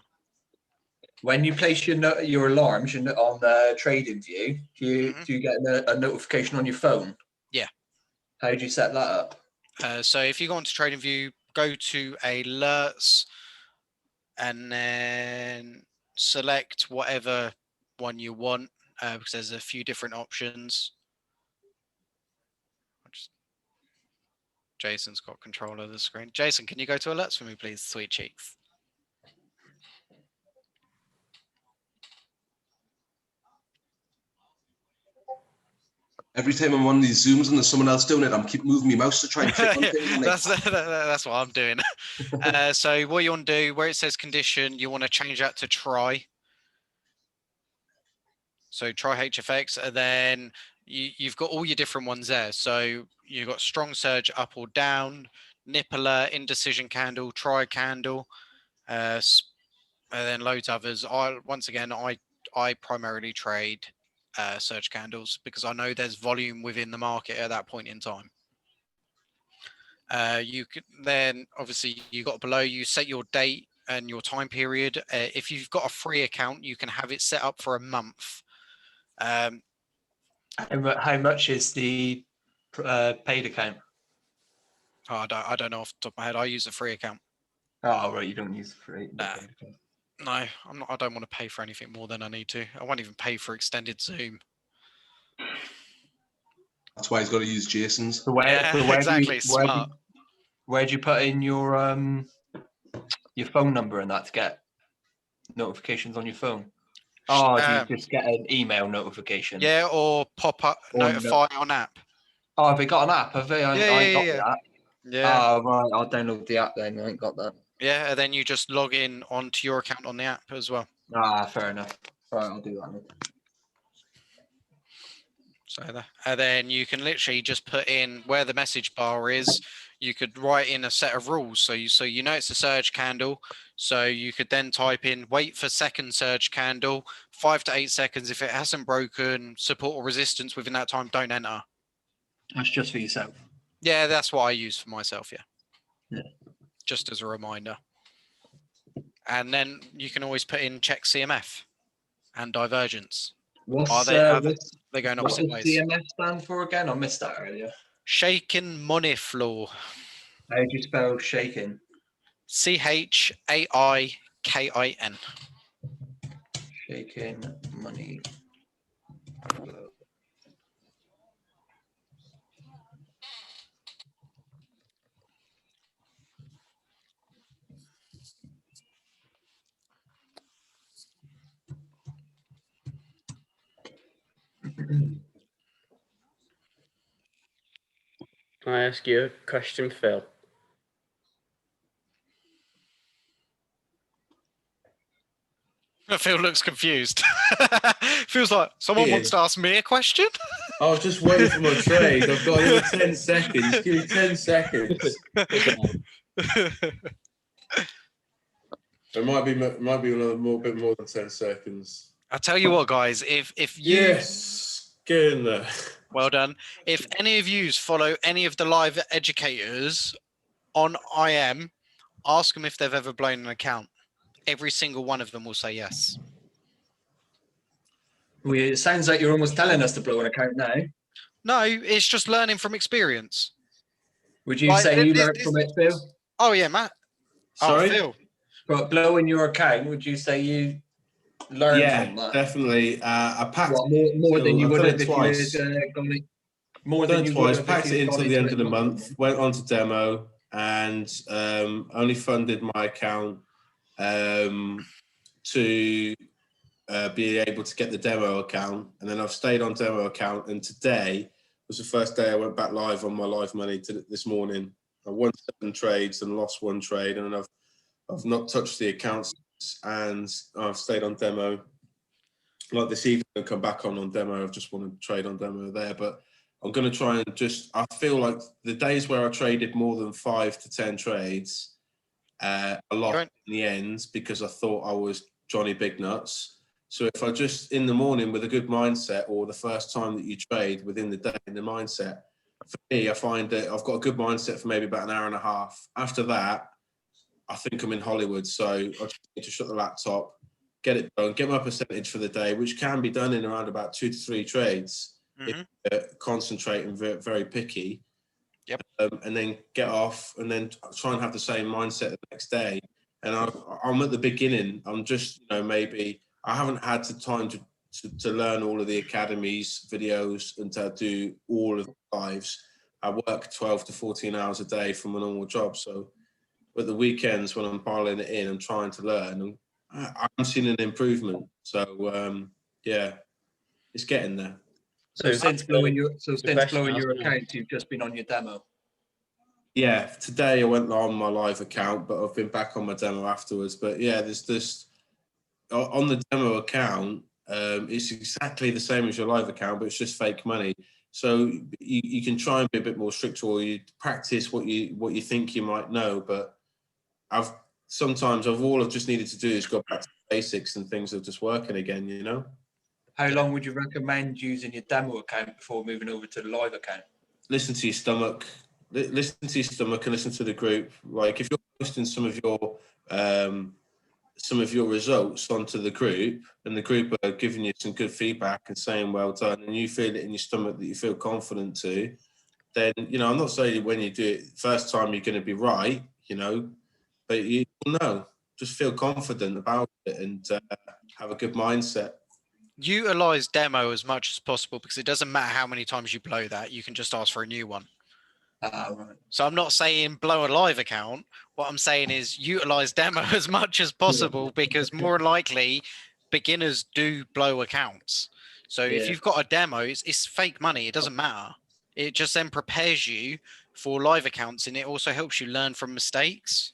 When you place your alarms on the trading view, do you get a notification on your phone? Yeah. How do you set that up? So if you go onto trading view, go to alerts, and then select whatever one you want, because there's a few different options. Jason's got control of the screen. Jason, can you go to alerts for me, please? Sweet cheeks. Every time I'm on these Zooms and there's someone else doing it, I'm keep moving my mouse to try and click on things. That's what I'm doing. So what you want to do, where it says condition, you want to change that to try. So try HFX, and then you've got all your different ones there. So you've got strong surge up or down, nip alert, indecision candle, try candle, and then loads others. I primarily trade surge candles because I know there's volume within the market at that point in time. You could then obviously you got below, you set your date and your time period. If you've got a free account, you can have it set up for a month. How much is the paid account? Oh, I don't know off the top of my head. I use a free account. Oh, right, you don't use free. No, I'm not. I don't want to pay for anything more than I need to. I won't even pay for extended Zoom. That's why he's got to use Jason's. Exactly. Smart. Where do you put in your phone number and that to get notifications on your phone? Oh, do you just get an email notification? Yeah, or pop up notify on app. Oh, have they got an app? Have they? I ain't got the app. Yeah. Oh, right. I'll download the app then. I ain't got that. Yeah, and then you just log in onto your account on the app as well. Ah, fair enough. Right, I'll do that. Then. So and then you can literally just put in where the message bar is. You could write in a set of rules. So you know it's a surge candle. So you could then type in wait for second surge candle, 5 to 8 seconds. If it hasn't broken support or resistance within that time, don't enter. That's just for yourself. Yeah, that's what I use for myself. Yeah. Just as a reminder. And then you can always put in check CMF and divergence. What's they going opposite ways? CMF stand for again? I missed that earlier. Shaken money floor. How do you spell shaking? CHAIKIN. Shaking money. Can I ask you a question, Phil? Phil looks confused. Feels like someone wants to ask me a question. I was just waiting for my trade. I've got another 10 seconds. Give me 10 seconds. It might be a bit more than 10 seconds. I'll tell you what, guys. If you Yes, get in there. Well done. If any of you follow any of the live educators on IM, ask them if they've ever blown an account. Every single one of them will say yes. It sounds like you're almost telling us to blow an account now. No, it's just learning from experience. Would you say you learned from it, Phil? Oh, yeah, Matt. Sorry? Oh, Phil. But blowing your account, would you say you learned from that? Definitely. I packed more than you would have if twice. you had gone it. More Done than you twice. would have Packed if it you'd until gone the into end of the month. Went on to demo and only funded my account to be able to get the demo account, and then I've stayed on demo account. And today was the first day I went back live on my live money this morning. I won 7 trades and lost 1 trade, and I've not touched the accounts, and I've stayed on demo. Like this evening, I'll come back on demo. I've just wanted to trade on demo there, but I'm going to try and I feel like the days where I traded more than 5 to 10 trades, I lost in the end because I thought I was Johnny Big Nuts. So if I just in the morning with a good mindset, or the first time that you trade within the day in the mindset, for me, I find that I've got a good mindset for maybe about an hour and a half. After that, I think I'm in Hollywood. So I just need to shut the laptop, get it done, get my percentage for the day, which can be done in around about 2 to 3 trades. Concentrate and very, very picky. Yep. And then get off, and then try and have the same mindset the next day. And I'm at the beginning. I'm just, maybe I haven't had the time to learn all of the academy's videos and to do all of the lives. I work 12 to 14 hours a day from a normal job. So at the weekends when I'm piling it in, I'm trying to learn. And I'm seeing an improvement. So yeah, it's getting there. So since blowing your account, you've just been on your demo. Yeah, today I went on my live account, but I've been back on my demo afterwards. But yeah, there's this on the demo account. It's exactly the same as your live account, but it's just fake money. So you can try and be a bit more strict, or you practice what you think you might know. But all I've just needed to do is go back to the basics, and things are just working again. How long would you recommend using your demo account before moving over to the live account? Listen to your stomach. Listen to your stomach and listen to the group. Like if you're posting some of your results onto the group, and the group are giving you some good feedback and saying well done, and you feel it in your stomach that you feel confident to, then I'm not saying when you do it first time you're going to be right, but you know, just feel confident about it and have a good mindset. Utilize demo as much as possible, because it doesn't matter how many times you blow that, you can just ask for a new one. Right. So I'm not saying blow a live account. What I'm saying is utilize demo as much as possible, because more likely beginners do blow accounts. So if you've got a demo, it's fake money. It doesn't matter. It just then prepares you for live accounts, and it also helps you learn from mistakes.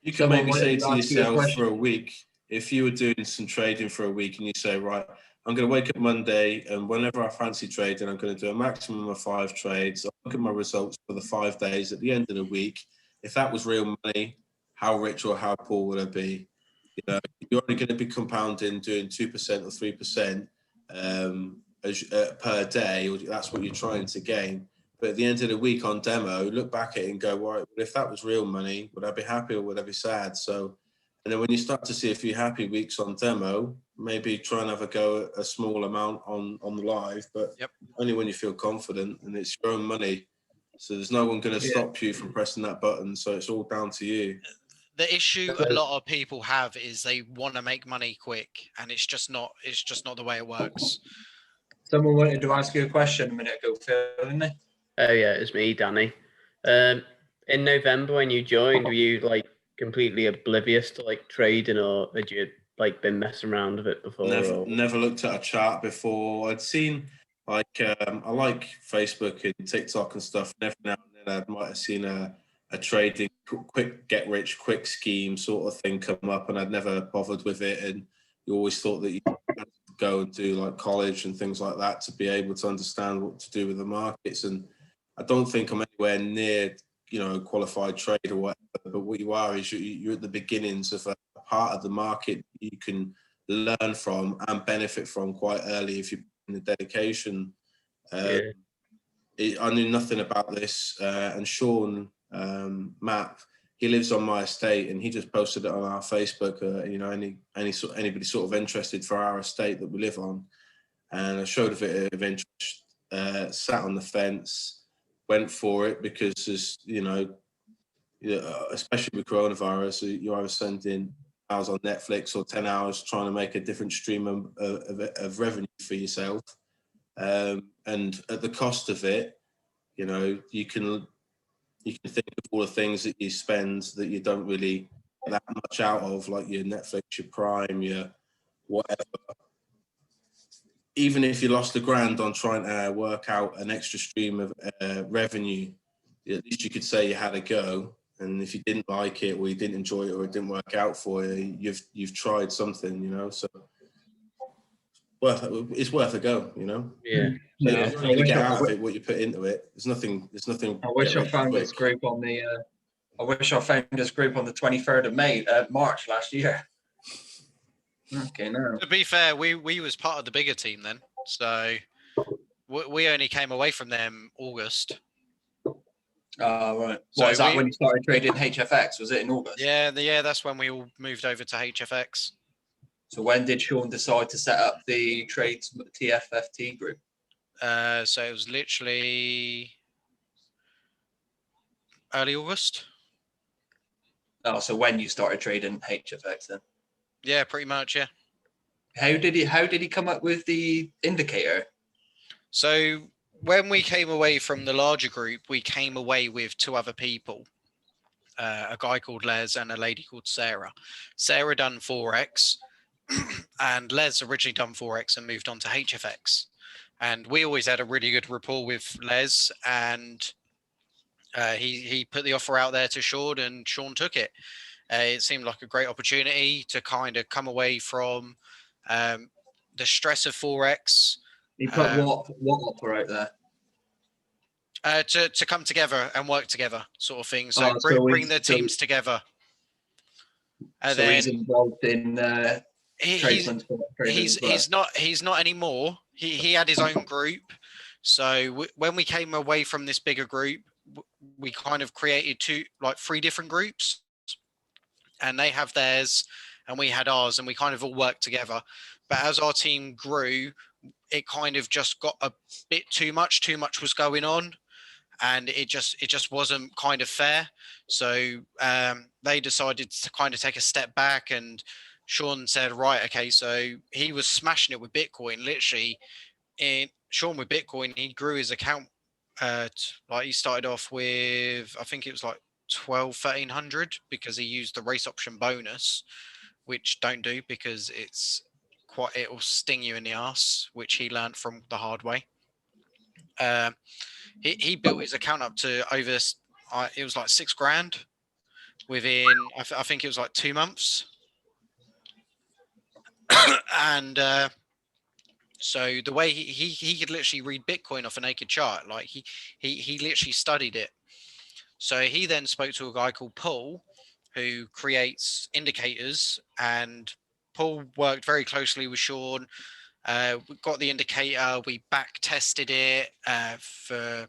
You can maybe say to yourself for a week, if you were doing some trading for a week and you say, right, I'm going to wake up Monday and whenever I fancy trading, I'm going to do a maximum of 5 trades. I'll look at my results for the 5 days at the end of the week. If that was real money, how rich or how poor would I be? You know, you're only going to be compounding, doing 2% or 3% per day, or that's what you're trying to gain. But at the end of the week on demo, look back at it and go, right, if that was real money, would I be happy or would I be sad? So, and then when you start to see a few happy weeks on demo, maybe try and have a go at a small amount on the live, but only when you feel confident, and it's your own money. So there's no one going to stop you from pressing that button. So it's all down to you. The issue a lot of people have is they want to make money quick, and it's just not the way it works. Someone wanted to ask you a question a minute ago, Phil, didn't they? Oh yeah, it's me, Danny. In November when you joined, were you like completely oblivious to like trading, or had you like been messing around with it before? Never looked at a chart before. I'd seen I like Facebook and TikTok and stuff. And every now and then I might have seen a trading quick get rich quick scheme sort of thing come up, and I'd never bothered with it. And you always thought that you had to go and do like college and things like that to be able to understand what to do with the markets. And I don't think I'm anywhere near, qualified trade or whatever. But what you are is you're at the beginnings of a part of the market you can learn from and benefit from quite early if you put in the dedication. I knew nothing about this, and Sean Map, he lives on my estate, and he just posted it on our Facebook. Anybody sort of interested for our estate that we live on, and I showed a bit of interest. Sat on the fence, went for it because there's, especially with coronavirus, you're either spending hours on Netflix or 10 hours trying to make a different stream of revenue for yourself, and at the cost of it, you can think of all the things that you spend that you don't really get that much out of, like your Netflix, your Prime, your whatever. Even if you lost $1,000 on trying to work out an extra stream of revenue, at least you could say you had a go. And if you didn't like it, or you didn't enjoy it, or it didn't work out for you, you've tried something, So it's worth a go, Yeah. So you get out of it what you put into it. There's nothing. I wish I found this group on the. I wish I found this group on the 23rd of March last year. Okay, no. To be fair, we was part of the bigger team then, so we only came away from them August. Oh, right. So is that when you started trading HFX? Was it in August? Yeah, that's when we all moved over to HFX. So when did Sean decide to set up the trades TFFT group? So it was literally early August. Oh, so when you started trading HFX then? Yeah, pretty much, yeah. How did he come up with the indicator? So when we came away from the larger group, we came away with 2 other people, a guy called Les and a lady called Sarah. Sarah done Forex, and Les originally done Forex and moved on to HFX. And we always had a really good rapport with Les, and he put the offer out there to Sean, and Sean took it. It seemed like a great opportunity to kind of come away from the stress of Forex. He put what offer out there? To come together and work together, sort of thing. So bring the teams together. And so then he's involved in he's not anymore. He had his own group. So when we came away from this bigger group, we kind of created 3 different groups, and they have theirs and we had ours, and we kind of all worked together. But as our team grew, it kind of just got a bit too much was going on, and it just wasn't kind of fair. So they decided to kind of take a step back, and Sean said, right, okay, so he was smashing it with Bitcoin. Literally, Sean with Bitcoin, he grew his account. He started off with, I think it was like 1,300 because he used the race option bonus, which don't do because it'll sting you in the ass, which he learned from the hard way. He built his account up to over, it was like $6,000 within, I think it was like 2 months. And so the way he could literally read Bitcoin off a naked chart, like he literally studied it. So he then spoke to a guy called Paul, who creates indicators, and Paul worked very closely with Sean. We got the indicator, we back tested it for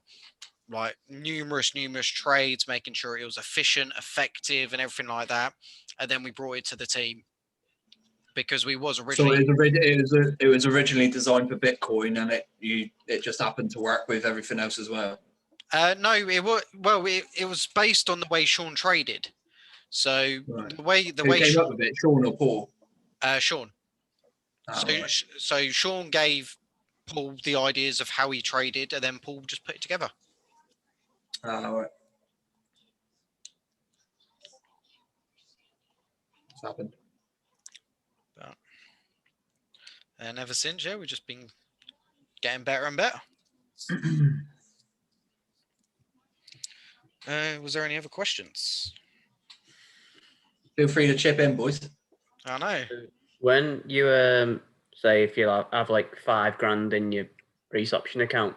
like numerous trades, making sure it was efficient, effective, and everything like that. And then we brought it to the team because we was originally. So it was originally designed for Bitcoin, and it just happened to work with everything else as well. No, it was based on the way Sean traded. So Right. the way Who came Sean, up with it, Sean or Paul? Sean. Oh, So right. so Sean gave Paul the ideas of how he traded, and then Paul just put it together. Oh, right. What's happened? And ever since, yeah, we've just been getting better and better. Was there any other questions? Feel free to chip in, boys. I know. When you say if you have like $5,000 in your race option account,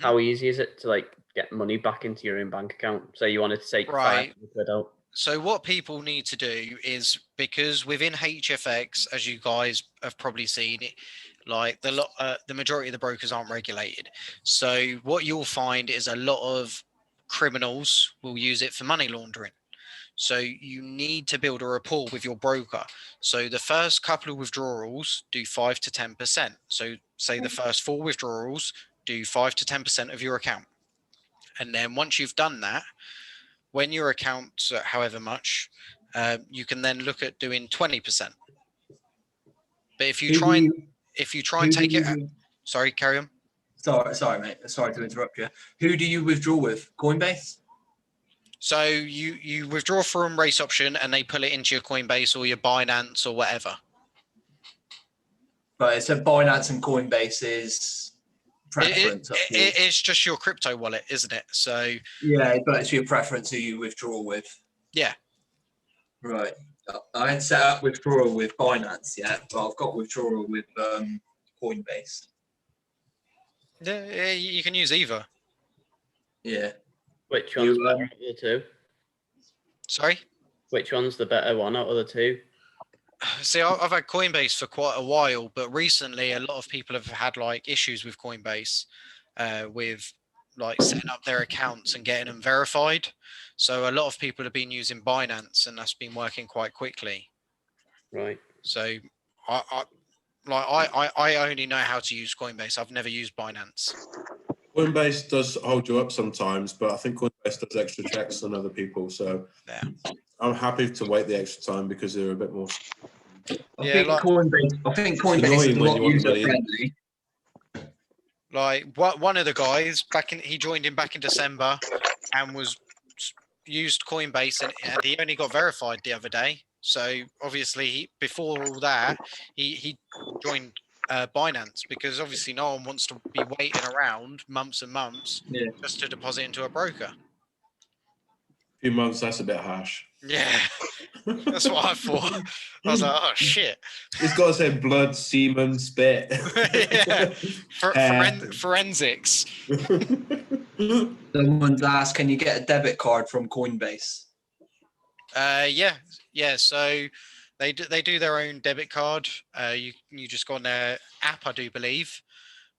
how easy is it to like get money back into your own bank account? Say you wanted to take £500 out. So what people need to do is, because within HFX, as you guys have probably seen, it like the majority of the brokers aren't regulated. So what you'll find is a lot of criminals will use it for money laundering. So you need to build a rapport with your broker. So the first couple of withdrawals do 5 to 10%. So say the first 4 withdrawals do 5 to 10% of your account. And then once you've done that, when your account's at however much, you can then look at doing 20%. But if you try and take it, sorry, carry on. Sorry, mate. Sorry to interrupt you. Who do you withdraw with? Coinbase? So you withdraw from race option and they pull it into your Coinbase or your Binance or whatever. But it's a Binance and Coinbase's preference. It's just your crypto wallet, isn't it? So yeah, but it's your preference who you withdraw with. Yeah. Right. I hadn't set up withdrawal with Binance yet, but I've got withdrawal with Coinbase. Yeah, you can use either. Yeah. Which one's better out of the two? Sorry? Which one's the better one out of the two? See, I've had Coinbase for quite a while, but recently a lot of people have had like issues with Coinbase, with like setting up their accounts and getting them verified. So a lot of people have been using Binance, and that's been working quite quickly. Right. So I only know how to use Coinbase. I've never used Binance. Coinbase does hold you up sometimes, but I think Coinbase does extra checks than other people. So yeah, I'm happy to wait the extra time because they're a bit more. I think Coinbase is a lot user friendly. Like one of the guys he joined in back in December and used Coinbase, and he only got verified the other day. So obviously before all that, he joined Binance, because obviously no one wants to be waiting around months and months just to deposit into a broker. A few months, that's a bit harsh. Yeah, that's what I thought. I was like, oh shit. It's got to say blood, semen, spit. Yeah, forensics. Someone's asked, can you get a debit card from Coinbase? Yeah. So they do their own debit card. You just go on their app, I do believe,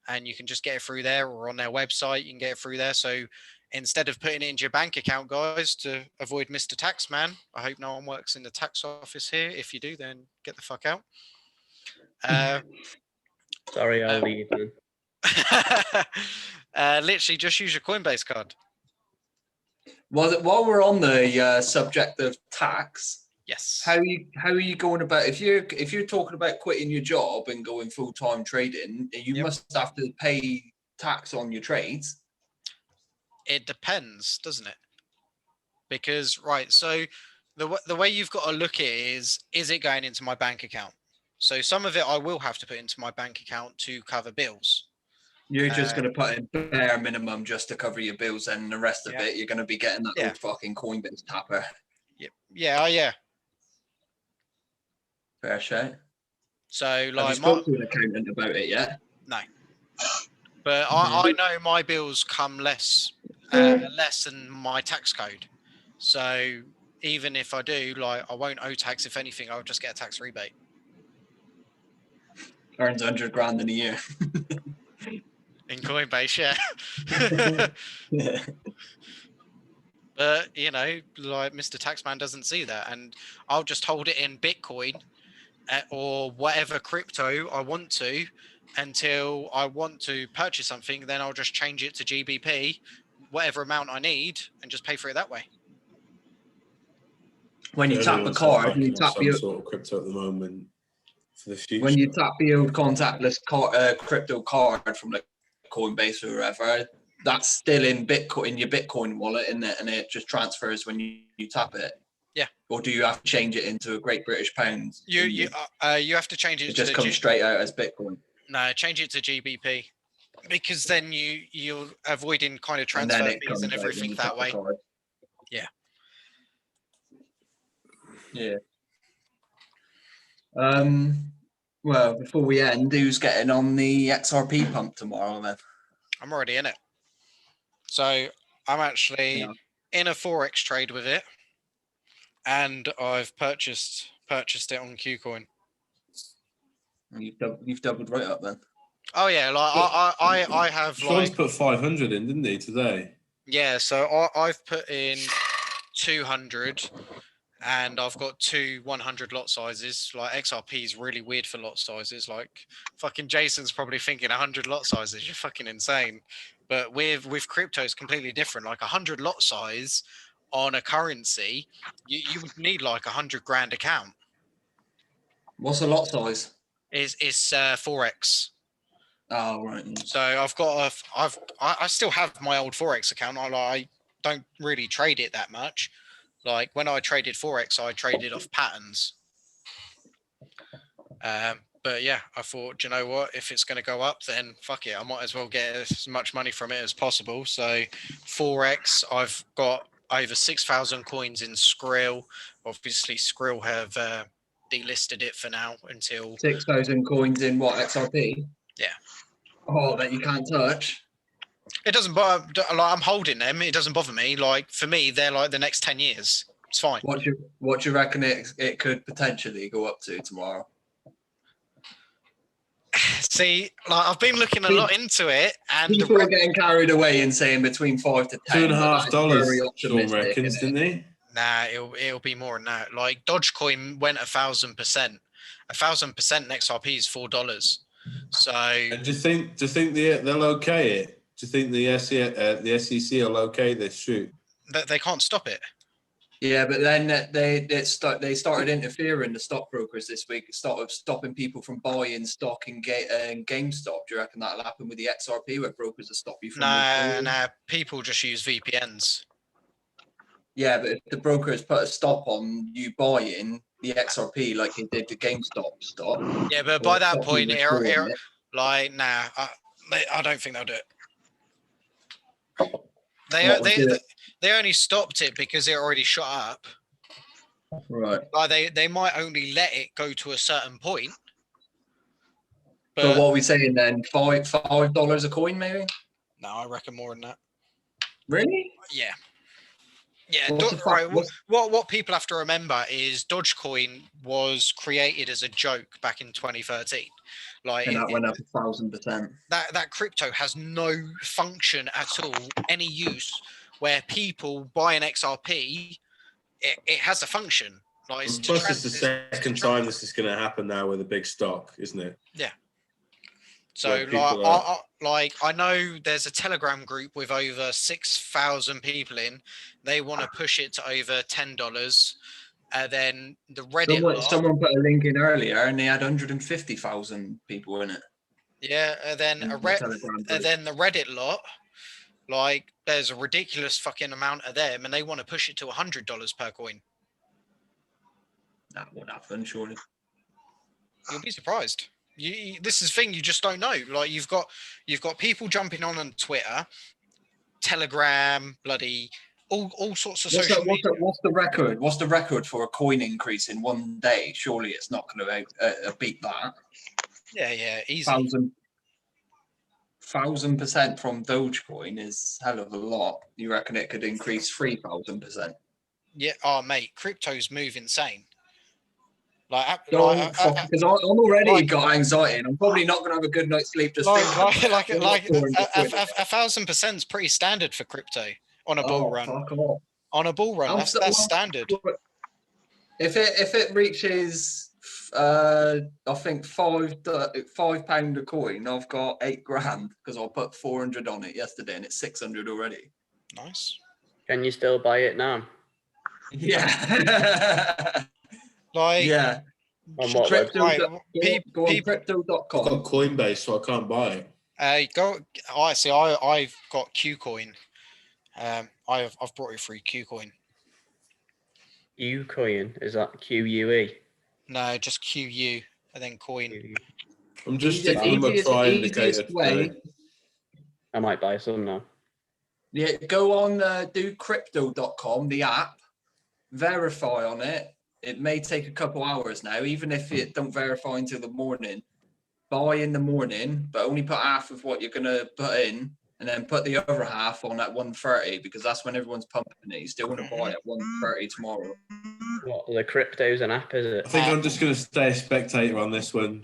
and you can just get it through there, or on their website you can get it through there. So instead of putting it into your bank account, guys, to avoid Mr. Taxman, I hope no one works in the tax office here. If you do, then get the fuck out. Sorry, I'll leave then. Literally just use your Coinbase card. While we're on the subject of tax, yes, how are you going about, if you're talking about quitting your job and going full-time trading, you must have to pay tax on your trades? It depends, doesn't it? Because so the way you've got to look at it is it going into my bank account? So some of it I will have to put into my bank account to cover bills. You're just going to put in bare minimum just to cover your bills, and the rest of it you're going to be getting that old fucking Coinbase tapper. Yeah. Fair share. So Have you like spoke to an accountant about it yet? no, but I know my bills come less than my tax code. So even if I do, like, I won't owe tax. If anything, I'll just get a tax rebate. Earns 100 grand in a year. In Coinbase, yeah. Yeah. But you know, like Mr. Taxman doesn't see that, and I'll just hold it in Bitcoin or whatever crypto I want to until I want to purchase something. Then I'll just change it to GBP, whatever amount I need, and just pay for it that way. When you tap a Everyone's card, backing you off tap some your, sort of crypto at the moment for the future. when you tap the old contactless crypto card from like Coinbase or wherever, that's still in Bitcoin, in your Bitcoin wallet, isn't it? And it just transfers when you tap it. Yeah. Or do you have to change it into a Great British pound? You have to change it. It just to comes straight out as Bitcoin. No, change it to GBP, because then you're avoiding kind of And then transfer it fees comes and out when everything you that tap the way. card. Yeah. Yeah. Well, before we end, who's getting on the XRP pump tomorrow then? I'm already in it. So I'm actually in a Forex trade with it, and I've purchased it on KuCoin. You've doubled right up then. Oh yeah, like I have Sean's like put 500 in, didn't he, today? yeah. So I've put in 200, and I've got two 100 lot sizes. Like XRP is really weird for lot sizes. Like fucking Jason's probably thinking 100 lot sizes. You're fucking insane. But with crypto, it's completely different. Like 100 lot size on a currency, you would need like 100 grand account. What's the lot size? It's Forex. Oh right. So I still have my old Forex account. I don't really trade it that much. Like when I traded Forex, I traded off patterns. But yeah, I thought, you know what? If it's going to go up, then fuck it. I might as well get as much money from it as possible. So Forex, I've got over 6,000 coins in Skrill. Obviously, Skrill have delisted it for now until 6,000 coins in what, XRP? Yeah. Oh, that you can't touch. It doesn't bother. Like I'm holding them. It doesn't bother me. Like for me, they're like the next 10 years. It's fine. What do you reckon it could potentially go up to tomorrow? See, like I've been looking a lot into it, and people are getting carried away and saying between 5 to 10. $2.5. Sean reckons, didn't he? Nah, it'll be more than that. Like Dogecoin went 1,000%. 1,000% in XRP is $4. So. And do you think they'll okay it? Do you think the SEC will okay this shoot? They can't stop it. Yeah, but then they started interfering, the stockbrokers this week, started stopping people from buying stock in GameStop. Do you reckon that'll happen with the XRP, where brokers will stop you from? Nah. People just use VPNs. Yeah, but if the brokers put a stop on you buying the XRP like they did the GameStop stock. Yeah, but by that point, I don't think they'll do it. They only stopped it because it already shot up. Right. Like they might only let it go to a certain point. But what are we saying then? $5 a coin, maybe? No, I reckon more than that. Really? Yeah. Yeah. What people have to remember is Dogecoin was created as a joke back in 2013. Like, and that went up 1,000%. That crypto has no function at all, any use. Where people buy an XRP, it has a function. Like plus, it's the second time this is going to happen now with a big stock, isn't it? Yeah. So, I know there's a Telegram group with over 6,000 people in. They want to push it to over $10. And then the Reddit. Someone put a link in earlier, and they had 150,000 people in it. Yeah, and then the Reddit lot. Like, there's a ridiculous fucking amount of them, and they want to push it to $100 per coin. That won't happen, surely. You'll be surprised. This is the thing, you just don't know. Like, you've got people jumping on Twitter, Telegram, bloody all sorts of social media. What's the record? What's the record for a coin increase in one day? Surely it's not going to beat that. Yeah, easy. 1,000% from Dogecoin is hell of a lot. You reckon it could increase 3,000%? Yeah. Mate, cryptos move insane. Because I'm already got anxiety, and I'm probably not going to have a good night's sleep just thinking about it. 1,000% is pretty standard for crypto on a bull run. Fuck off. On a bull run, that's standard. If it reaches, I think £5 a coin, I've got £8,000 because I put 400 on it yesterday, and it's 600 already. Nice. Can you still buy it now? Yeah. Yeah. On what website? Go on I've crypto.com. got Coinbase, so I can't buy it. I've got Qcoin. I've brought you through Qcoin. Ucoin, is that QUE? No, just QU and then coin. I'm just sticking with my try indicator today. I might buy some now. Yeah, go on do crypto.com, the app, verify on it. It may take a couple hours now, even if it don't verify until the morning. Buy in the morning, but only put half of what you're going to put in, and then put the other half on at 1:30 because that's when everyone's pumping it. You still want to buy at 1:30 tomorrow. What, the crypto's an app, is it? I think I'm just going to stay a spectator on this one.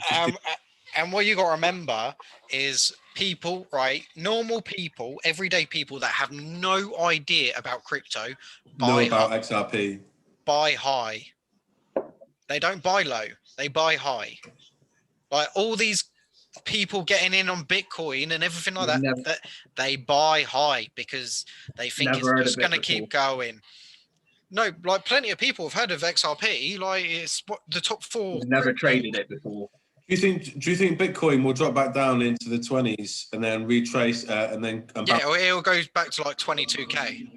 And what you got to remember is people, right? Normal people, everyday people that have no idea about crypto, know about XRP. Buy high. They don't buy low. They buy high. Like all these people getting in on Bitcoin and everything like that they buy high because they think it's just going to keep going. No, like plenty of people have heard of XRP. Like it's the top 4. Never traded it before. Do you think Bitcoin will drop back down into the 20s and then retrace and then it'll go back to like 22k.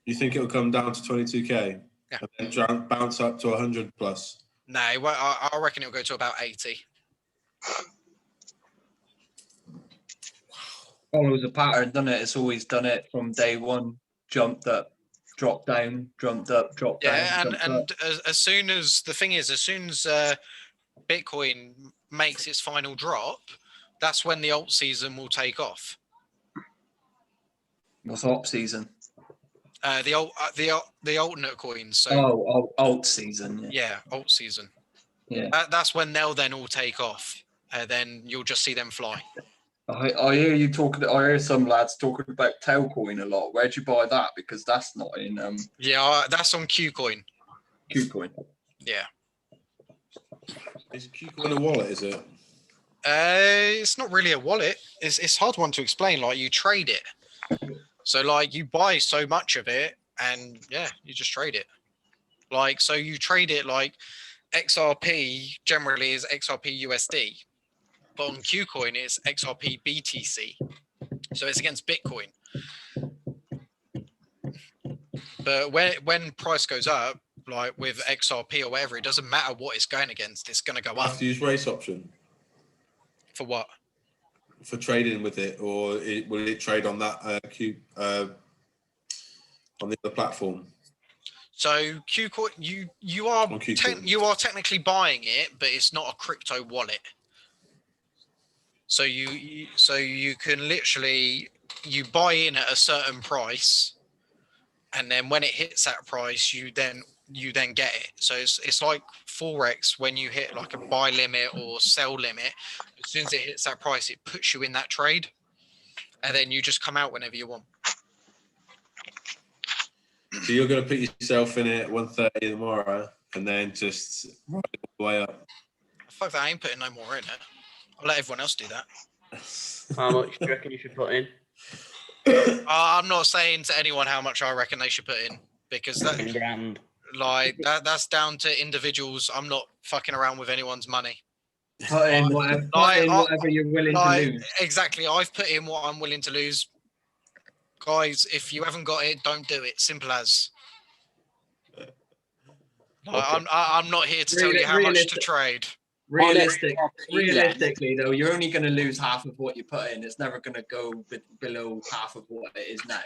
You think it'll come down to 22k? Yeah. And then bounce up to 100 plus? No, I reckon it'll go to about 80. Follows a pattern, doesn't it? It's always done it from day one. Jumped up, dropped down, jumped up, dropped down. Yeah, and as soon as Bitcoin makes its final drop, that's when the alt season will take off. What's alt season? The alternate coins. So alt season. Yeah, alt season. Yeah, that's when they'll then all take off. Then you'll just see them fly. I hear you talking. I hear some lads talking about Tailcoin a lot. Where'd you buy that? Because that's not in. Yeah, that's on Qcoin. Qcoin. Yeah. Is Qcoin a wallet? Is it? It's not really a wallet. It's a hard one to explain. Like you trade it. So like you buy so much of it, and yeah, you just trade it. Like so you trade it like XRP generally is XRP USD, but on Qcoin it's XRP BTC. So it's against Bitcoin. But when price goes up, like with XRP or whatever, it doesn't matter what it's going against. It's going to go up. Have to use race option. For what? For trading with it, or will it trade on that on the other platform? So Qcoin, you are technically buying it, but it's not a crypto wallet. So you can literally you buy in at a certain price, and then when it hits that price, you then get it. So it's like Forex when you hit like a buy limit or sell limit. As soon as it hits that price, it puts you in that trade, and then you just come out whenever you want. So you're going to put yourself in it at 1:30 tomorrow, and then just ride it all the way up. Fuck that! I ain't putting no more in it. I'll let everyone else do that. How much do you reckon you should put in? I'm not saying to anyone how much I reckon they should put in because that's down to individuals. I'm not fucking around with anyone's money. Put in whatever you're willing to lose. Exactly. I've put in what I'm willing to lose. Guys, if you haven't got it, don't do it. Simple as. Okay. I'm not here to tell you how much to trade. Realistically, though, you're only going to lose half of what you put in. It's never going to go below half of what it is now.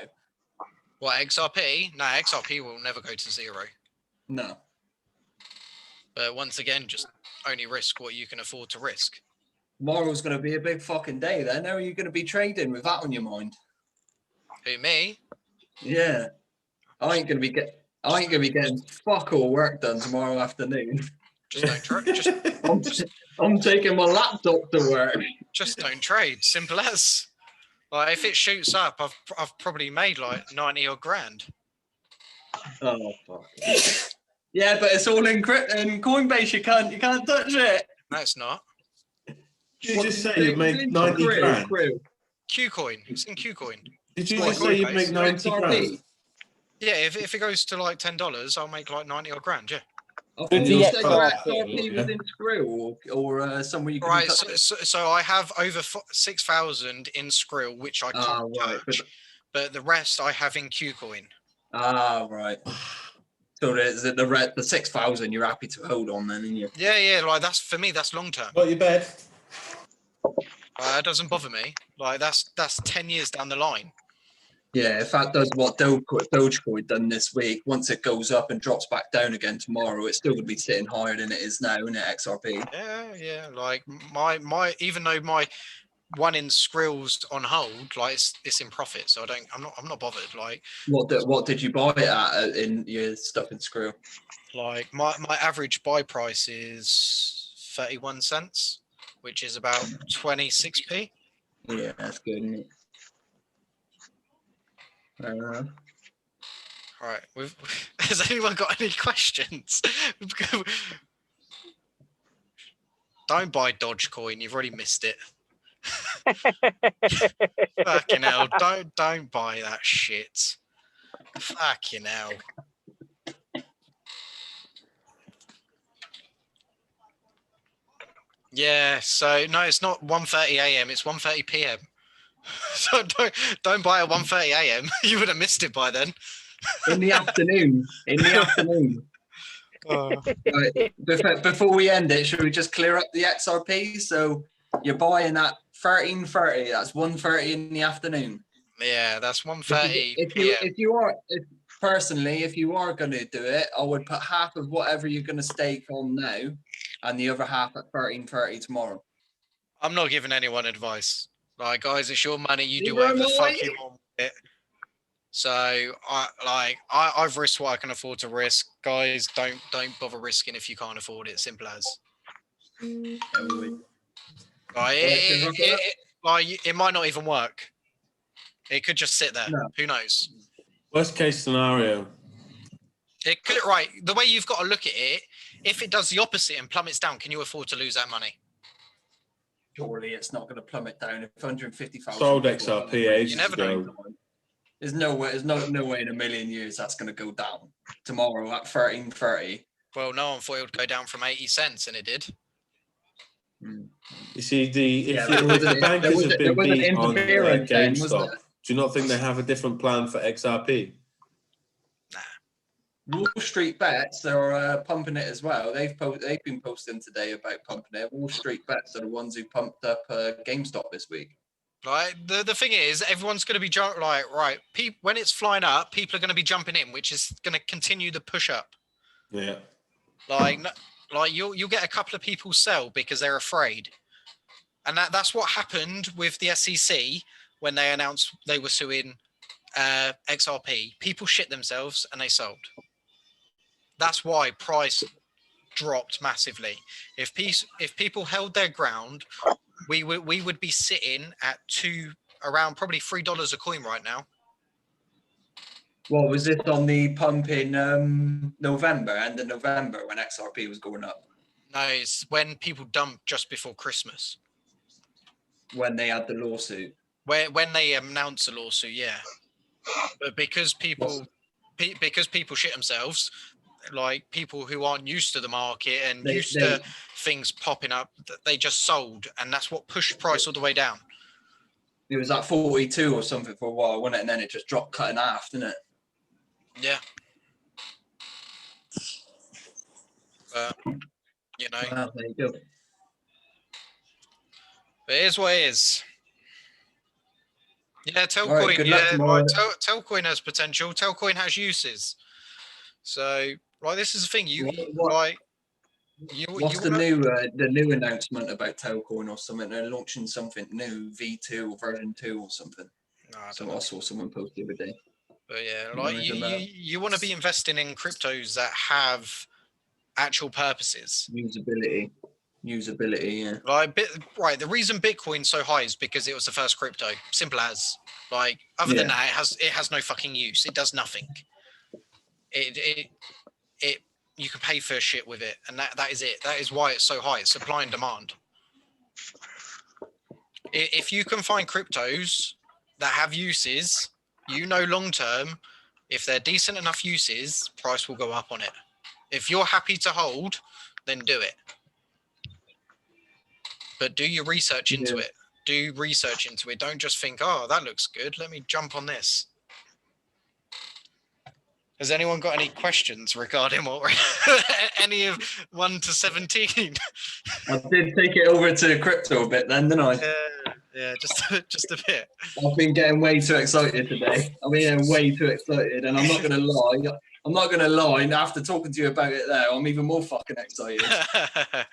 What, XRP? No, XRP will never go to zero. No. But once again, just only risk what you can afford to risk. Tomorrow's going to be a big fucking day then. How are you going to be trading with that on your mind? Who, me? Yeah. I ain't going to be getting fuck all work done tomorrow afternoon. Just don't trade. I'm taking my laptop to work. Just don't trade. Simple as. Like, if it shoots up, I've probably made like 90 or grand. Oh fuck. Yeah, but it's all in Coinbase. You can't touch it. No, it's not. Did you just say you make 90 grand? Qcoin. It's in Qcoin. Did you just say you make 90 grand? Yeah, if it goes to like $10, I'll make like 90 or grand. Yeah. Okay, you said your XRP was in Skrill or somewhere you can. Right. So I have over 6,000 in Skrill, which I can't touch, but the rest I have in Qcoin. Ah, right. So the 6,000 you're happy to hold on then, and you. Yeah. Like that's for me. That's long term. Got your bed. That doesn't bother me. Like that's 10 years down the line. Yeah, if that does what Dogecoin done this week, once it goes up and drops back down again tomorrow, it's still going to be sitting higher than it is now, isn't it, XRP? Yeah. Like my even though my one in Skrill's on hold, like it's in profit, so I'm not bothered. Like what did you buy it at in your stuff in Skrill? Like my average buy price is 31 cents, which is about 26p. Yeah, that's good, isn't it? All right. Has anyone got any questions? Don't buy Dogecoin. You've already missed it. Fucking hell! Don't buy that shit. Fucking hell. Yeah. So no, it's not 1:30 a.m. It's 1:30 p.m. So don't buy at 1:30 a.m. You would have missed it by then. In the afternoon. Right, before we end it, should we just clear up the XRP? So you're buying at 13:30. That's 1:30 in the afternoon. Yeah, that's 1:30 If you are going to do it, I would put half of whatever you're going to stake on now, and the other half at 13:30 tomorrow. I'm not giving anyone advice. Like, guys, it's your money. You do whatever the fuck you want with it. So I've risked what I can afford to risk. Guys, don't bother risking if you can't afford it. Simple as. It might not even work. It could just sit there. No. Who knows? Worst case scenario. It could, right. The way you've got to look at it, if it does the opposite and plummets down, can you afford to lose that money? Surely it's not going to plummet down. If 150,000 sold XRP ages you never ago. know. There's no way in a million years that's going to go down tomorrow at 13:30. Well, no one thought it would go down from 80 cents, and it did. You see, if the bankers have been beat on GameStop, do you not think they have a different plan for XRP? Wall Street Bets are pumping it as well. They've been posting today about pumping it. Wall Street Bets are the ones who pumped up GameStop this week. Like the thing is, everyone's going to be when it's flying up, people are going to be jumping in, which is going to continue the push up. Yeah. Like you'll get a couple of people sell because they're afraid, and that's what happened with the SEC when they announced they were suing XRP. People shit themselves and they sold. That's why price dropped massively. If people held their ground, we would be sitting at around probably $3 a coin right now. What was it on the pump in November, end of November, when XRP was going up? No, it's when people dumped just before Christmas. When they had the lawsuit. When they announced the lawsuit, yeah. But because people shit themselves, like people who aren't used to the market and used to things popping up, they just sold, and that's what pushed price all the way down. It was at 42 or something for a while, wasn't it? And then it just dropped cut in half, didn't it? Yeah. You know. Well, there you go. But it is what it is. Yeah, Telcoin. All right, good luck Yeah, tomorrow. like Telcoin has potential. Telcoin has uses. So, like, this is the thing. What's the new announcement about Telcoin or something? They're launching something new, V2 or version 2 or something. No, I So don't know. I saw someone post the other day. But yeah, You know like anything about it? you want to be investing in cryptos that have actual purposes. Usability, yeah. Like, right, the reason Bitcoin's so high is because it was the first crypto. Simple as. Like, other than Yeah. that, it has no fucking use. It does nothing. It you can pay for shit with it, and that is it. That is why it's so high. It's supply and demand. If you can find cryptos that have uses, long term, if they're decent enough uses, price will go up on it. If you're happy to hold, then do it. But do your research into it. Do research into it. Don't just think, oh, that looks good. Let me jump on this. Has anyone got any questions regarding what we're any of 1 to 17? I did take it over to crypto a bit then, didn't I? Yeah, just a bit. I've been getting way too excited today. I'm getting way too excited, and I'm not gonna lie. I'm not gonna lie. After talking to you about it there, I'm even more fucking excited. I'm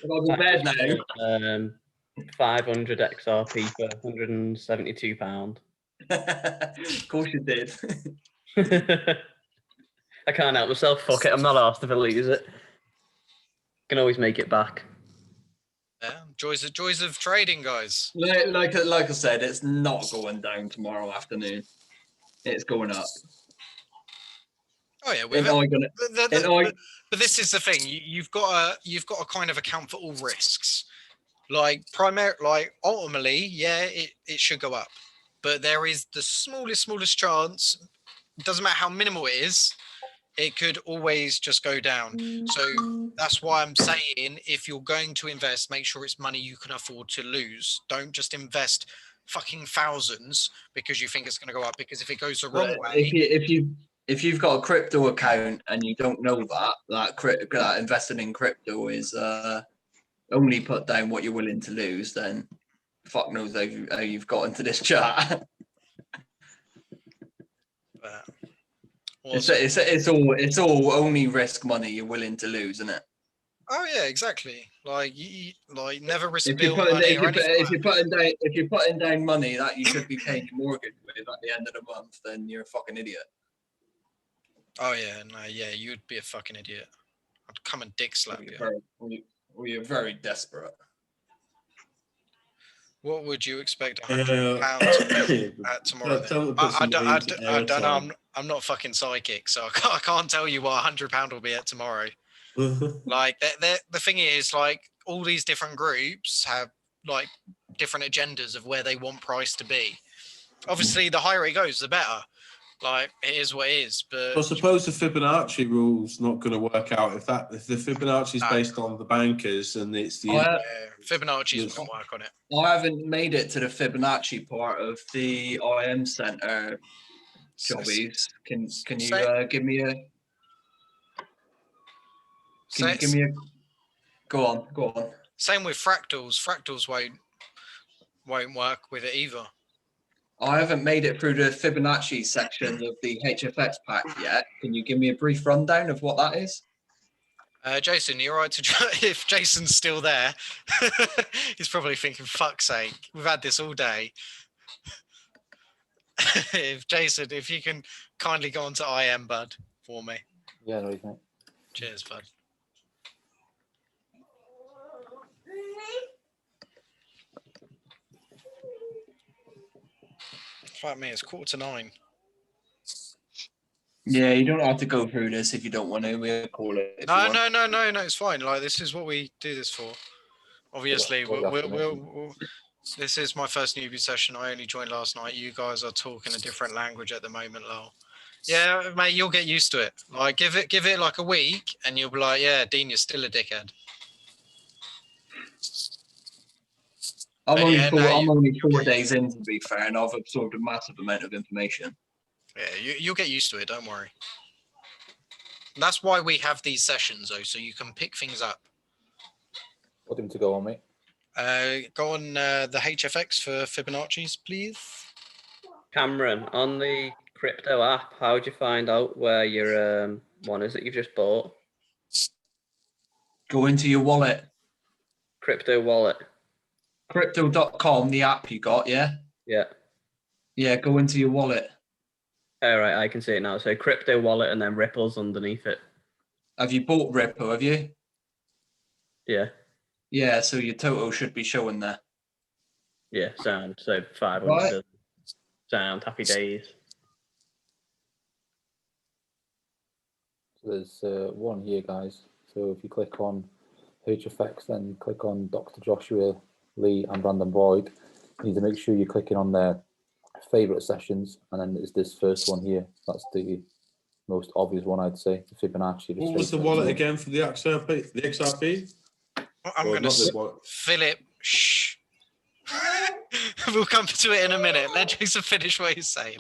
in bed now. 500 XRP for £172. Of course you did. I can't help myself. Fuck it. I'm not asked if I lose it. Can always make it back. Yeah, joys of trading, guys. Like I said, it's not going down tomorrow afternoon. It's going up. Oh yeah, but this is the thing. You've got to kind of account for all risks. Like ultimately, yeah, it should go up, but there is the smallest chance. It doesn't matter how minimal it is. It could always just go down. So that's why I'm saying, if you're going to invest, make sure it's money you can afford to lose. Don't just invest fucking thousands because you think it's going to go up. Because if it goes the wrong way, if you've got a crypto account and you don't know that investing in crypto is only put down what you're willing to lose, then fuck knows how you've got into this chat. Awesome. It's all only risk money you're willing to lose, isn't it? Oh yeah, exactly. Like never risk If bill money or anything. If you're putting down money that you should be paying your mortgage with at the end of the month, then you're a fucking idiot. Oh yeah, no, yeah, you'd be a fucking idiot. I'd come and dick slap you. Or you're very desperate. What would you expect £100 at tomorrow? I don't know. I'm not fucking psychic, so I can't tell you what £100 will be at tomorrow. Like the thing is, like, all these different groups have like different agendas of where they want price to be. Obviously, the higher it goes, the better. Like, it is what it is. But I suppose the Fibonacci rule's not going to work out if the Fibonacci is based on the bankers and it's the Fibonacci's won't work on it. I haven't made it to the Fibonacci part of the IM Center jobbies. Can you give me a? Can you give me a? Go on. Same with fractals. Fractals won't work with it either. I haven't made it through the Fibonacci section of the HFX pack yet. Can you give me a brief rundown of what that is? Jason, you're right to if Jason's still there, he's probably thinking, fuck's sake, we've had this all day. If you can kindly go on to IM, bud, for me. Yeah, no, mate. Cheers, bud. Fuck me, it's 8:45. Yeah, you don't have to go through this if you don't want to. We'll call it. No, it's fine. Like, this is what we do this for. Obviously, this is my first newbie session. I only joined last night. You guys are talking a different language at the moment, lol. Yeah, mate, you'll get used to it. Like, give it like a week, and you'll be like, yeah, Dean, you're still a dickhead. I'm only 4 days in, to be fair, and I've absorbed a massive amount of information. Yeah, you'll get used to it. Don't worry. And that's why we have these sessions, though, so you can pick things up. Want him to go on, mate? Go on the HFX for Fibonacci's, please. Cameron, on the crypto app, how would you find out where your one is that you've just bought? Go into your wallet. Crypto wallet. Crypto.com, the app you got, yeah? Yeah. Yeah, go into your wallet. All right, I can see it now. So crypto wallet and then Ripple's underneath it. Have you bought Ripple, have you? Yeah. Yeah, so your total should be showing there. Yeah, sound. So 500. Right. Sound. Happy days. So there's one here, guys. So if you click on HFX, then click on Dr. Joshua Lee and Brandon Boyd. You need to make sure you're clicking on their favorite sessions, and then there's this first one here. That's the most obvious one, I'd say. The Fibonacci. What was the wallet again for the XRP? The XRP? I'm going to Philip. Shh. We'll come to it in a minute. Let Jason finish what he's saying.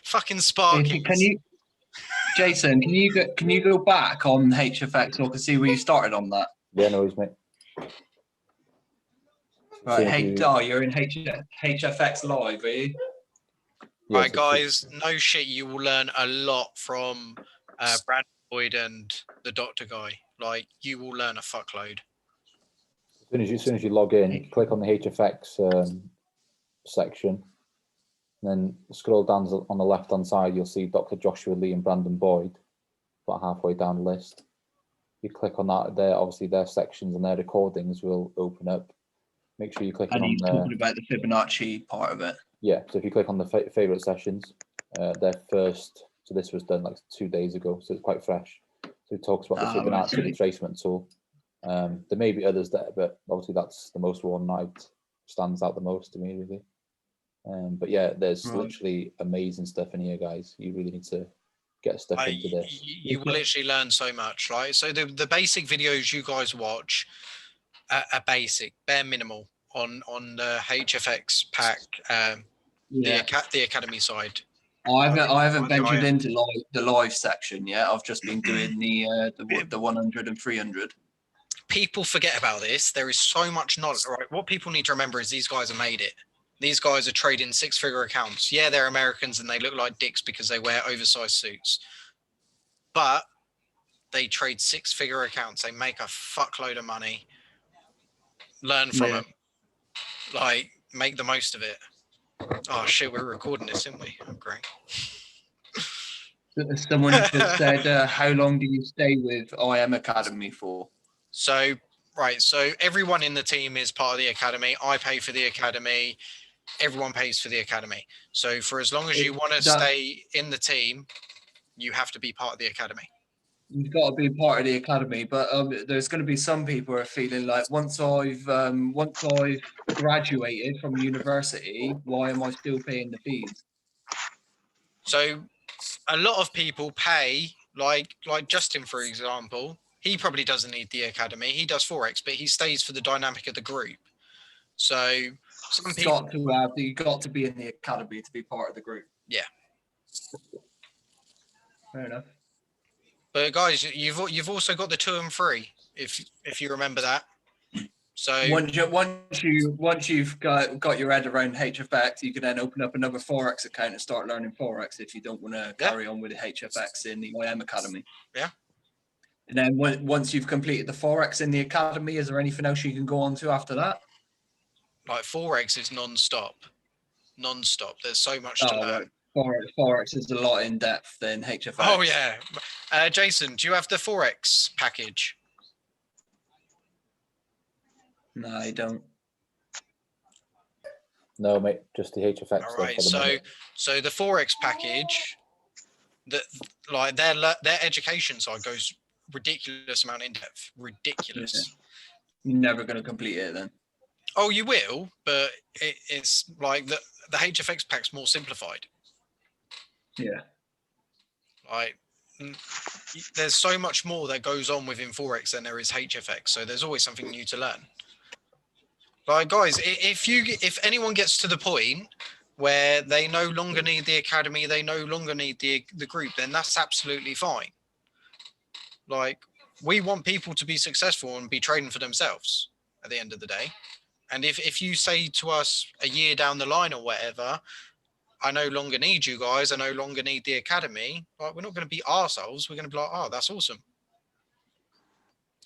Fucking sparking. Can you, Jason? Can you go back on HFX so I can see where you started on that? Yeah, no worries, mate. Right, you're in HFX live, are you? Yeah, right, guys. No shit. You will learn a lot from Brad Boyd and the Doctor guy. Like, you will learn a fuckload. As soon as you log in, click on the HFX section, and then scroll down on the left-hand side. You'll see Dr. Joshua Lee and Brandon Boyd, about halfway down the list. You click on that. There, obviously, their sections and their recordings will open up. Make sure you click on. And he's talking about the Fibonacci part of it. Yeah, so if you click on the favorite sessions, their first. So this was done like 2 days ago, so it's quite fresh. So it talks about the Fibonacci retracement tool. There may be others there, but obviously that's the most one night stands out the most to me, really. But yeah, there's literally amazing stuff in here, guys. You really need to get stuck into this. You will literally learn so much, right? So the basic videos you guys watch are basic, bare minimal on the HFX pack, the academy side. I haven't ventured into the live section yet. I've just been doing the 100 and 300. People forget about this. There is so much knowledge. Right? What people need to remember is these guys have made it. These guys are trading six-figure accounts. Yeah, they're Americans and they look like dicks because they wear oversized suits. But they trade six-figure accounts. They make a fuckload of money. Learn from them. Like, make the most of it. Oh, shit, we're recording this, aren't we? Oh, great. Someone just said, how long do you stay with IM Academy for? So everyone in the team is part of the academy. I pay for the academy. Everyone pays for the academy. So for as long as you want to stay in the team, you have to be part of the academy. You've got to be part of the academy, but there's going to be some people who are feeling like once I've graduated from university, why am I still paying the fees? So a lot of people pay, like Justin, for example. He probably doesn't need the academy. He does Forex, but he stays for the dynamic of the group. So some people you got to be in the academy to be part of the group. Yeah. Fair enough. But guys, you've also got the 2 and 3, if you remember that. So once you've got your head around HFX, you can then open up another Forex account and start learning Forex if you don't want to carry on with the HFX in the IM Academy. Yeah. And then once you've completed the Forex in the academy, is there anything else you can go on to after that? Like Forex is non-stop. There's so much to learn. Forex is a lot in depth than HFX. Oh yeah. Jason, do you have the Forex package? No, I don't. No, mate, just the HFX. All right. So the Forex package, like their education side goes ridiculous amount in depth. Ridiculous. Yeah. You're never going to complete it then. Oh, you will, but it's like the HFX pack's more simplified. Yeah. Like, there's so much more that goes on within Forex than there is HFX, so there's always something new to learn. Like, guys, if anyone gets to the point where they no longer need the academy, they no longer need the group, then that's absolutely fine. Like, we want people to be successful and be trading for themselves at the end of the day. And if you say to us a year down the line or whatever, I no longer need you guys. I no longer need the academy. Like, we're not going to be arseholes. We're going to be like, oh, that's awesome.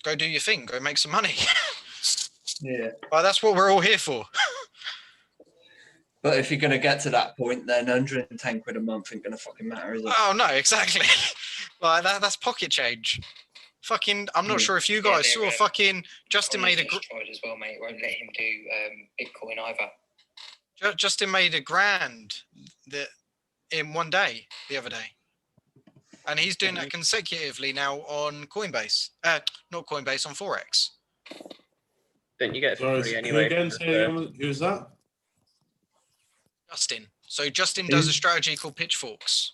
Go do your thing. Go make some money. Yeah. Well, that's what we're all here for. But if you're going to get to that point, then 110 quid a month ain't going to fucking matter, is it? Oh, no, exactly. Like, that's pocket change. Fucking, I'm not sure if you guys saw fucking Justin made a tried as well, mate. Won't let him do Bitcoin either. Justin made $1,000 in one day the other day, and he's doing that consecutively now on Coinbase. Not Coinbase, on Forex. Don't you get it for free anyway? Who's that? Justin. So Justin does a strategy called Pitchforks.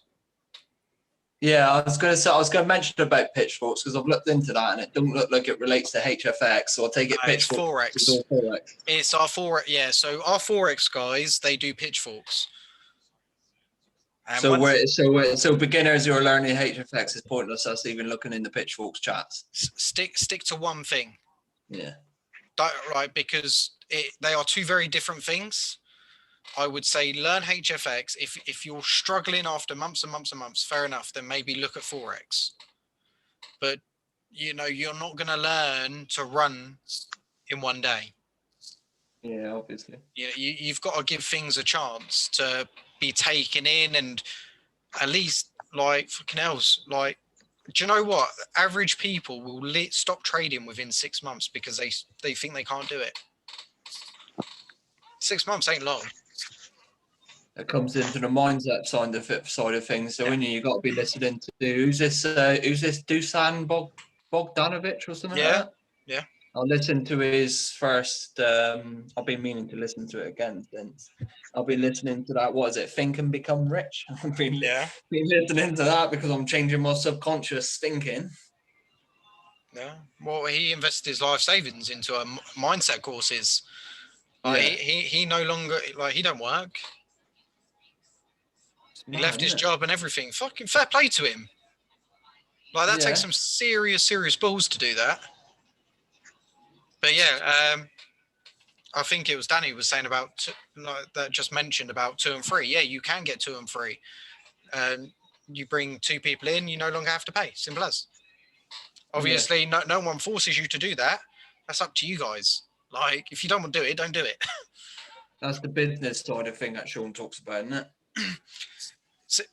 Yeah, I was going to mention about pitchforks because I've looked into that and it don't look like it relates to HFX. So I'll take it pitchforks. It's Forex. It's our Forex. Yeah, so our Forex guys, they do pitchforks. And so beginners who are learning HFX is pointless us even looking in the pitchforks chats. Stick to one thing. Yeah. Right, because they are two very different things. I would say learn HFX. If you're struggling after months and months and months, fair enough, then maybe look at Forex. But, you're not going to learn to run in one day. Yeah, obviously. You've got to give things a chance to be taken in, and at least, like, fucking else, like, do you know what? Average people will stop trading within 6 months because they think they can't do it. 6 months ain't long. It comes into the mindset side of things. So when you got to be listening to who's this Dusan Bogdanovic or something like that? Yeah. I'll listen to his first. I've been meaning to listen to it again since. I'll be listening to that. What is it? Think and Become Rich. I've been listening to that because I'm changing my subconscious thinking. Yeah. Well, he invested his life savings into a mindset courses. He no longer, like, he don't work. He left his job and everything. Fucking fair play to him. Like, that takes some serious balls to do that. But yeah, I think it was Danny was saying about that just mentioned about 2 and 3. Yeah, you can get 2 and 3. You bring 2 people in, you no longer have to pay. Simple as. Obviously, no one forces you to do that. That's up to you guys. Like, if you don't want to do it, don't do it. That's the business side of thing that Sean talks about, isn't it? So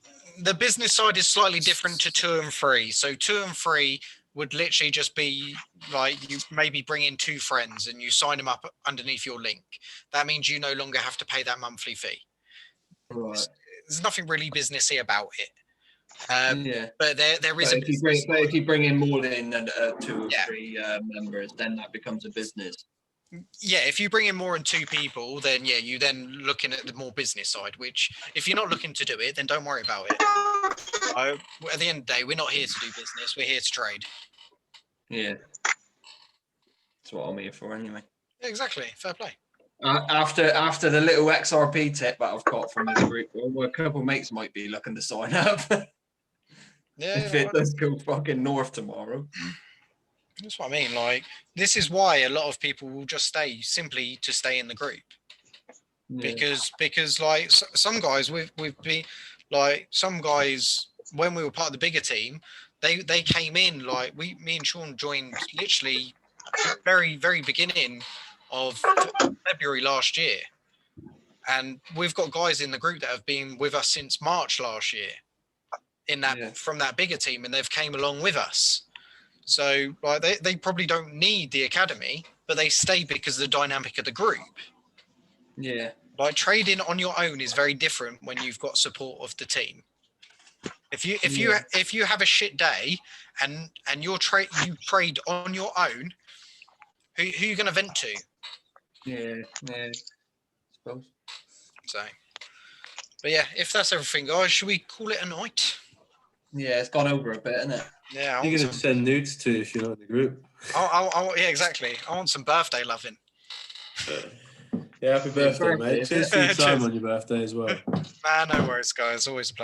the business side is slightly different to 2 and 3. So 2 and 3 would literally just be like, you maybe bring in 2 friends and you sign them up underneath your link. That means you no longer have to pay that monthly fee. Right. There's nothing really businessy about it. But there is if you bring in more than 2 or 3 members, then that becomes a business. Yeah, if you bring in more than 2 people, then you then looking at the more business side, which if you're not looking to do it, then don't worry about it. At the end of the day, we're not here to do business, we're here to trade. Yeah. That's what I'm here for anyway. Yeah, exactly. Fair play. After the little XRP tip that I've got from this group, well, a couple of mates might be looking to sign up. If it does go fucking north tomorrow. That's what I mean. Like, this is why a lot of people will just stay simply to stay in the group. Because like some guys we've been like, some guys when we were part of the bigger team, they came in like me and Sean joined literally very beginning of February last year, and we've got guys in the group that have been with us since March last year from that bigger team, and they've came along with us. So like they probably don't need the academy, but they stay because of the dynamic of the group. Yeah. Like, trading on your own is very different when you've got support of the team. If you have a shit day and you trade on your own, who are you going to vent to? Yeah. I suppose. So, but yeah, if that's everything, guys, should we call it a night? Yeah, it's gone over a bit, isn't it? Yeah. You're going to send nudes to if you're not in the group. Yeah, exactly. I want some birthday loving. Yeah, happy birthday, mate. Cheers for your time on your birthday as well. No worries, guys. Always a pleasure.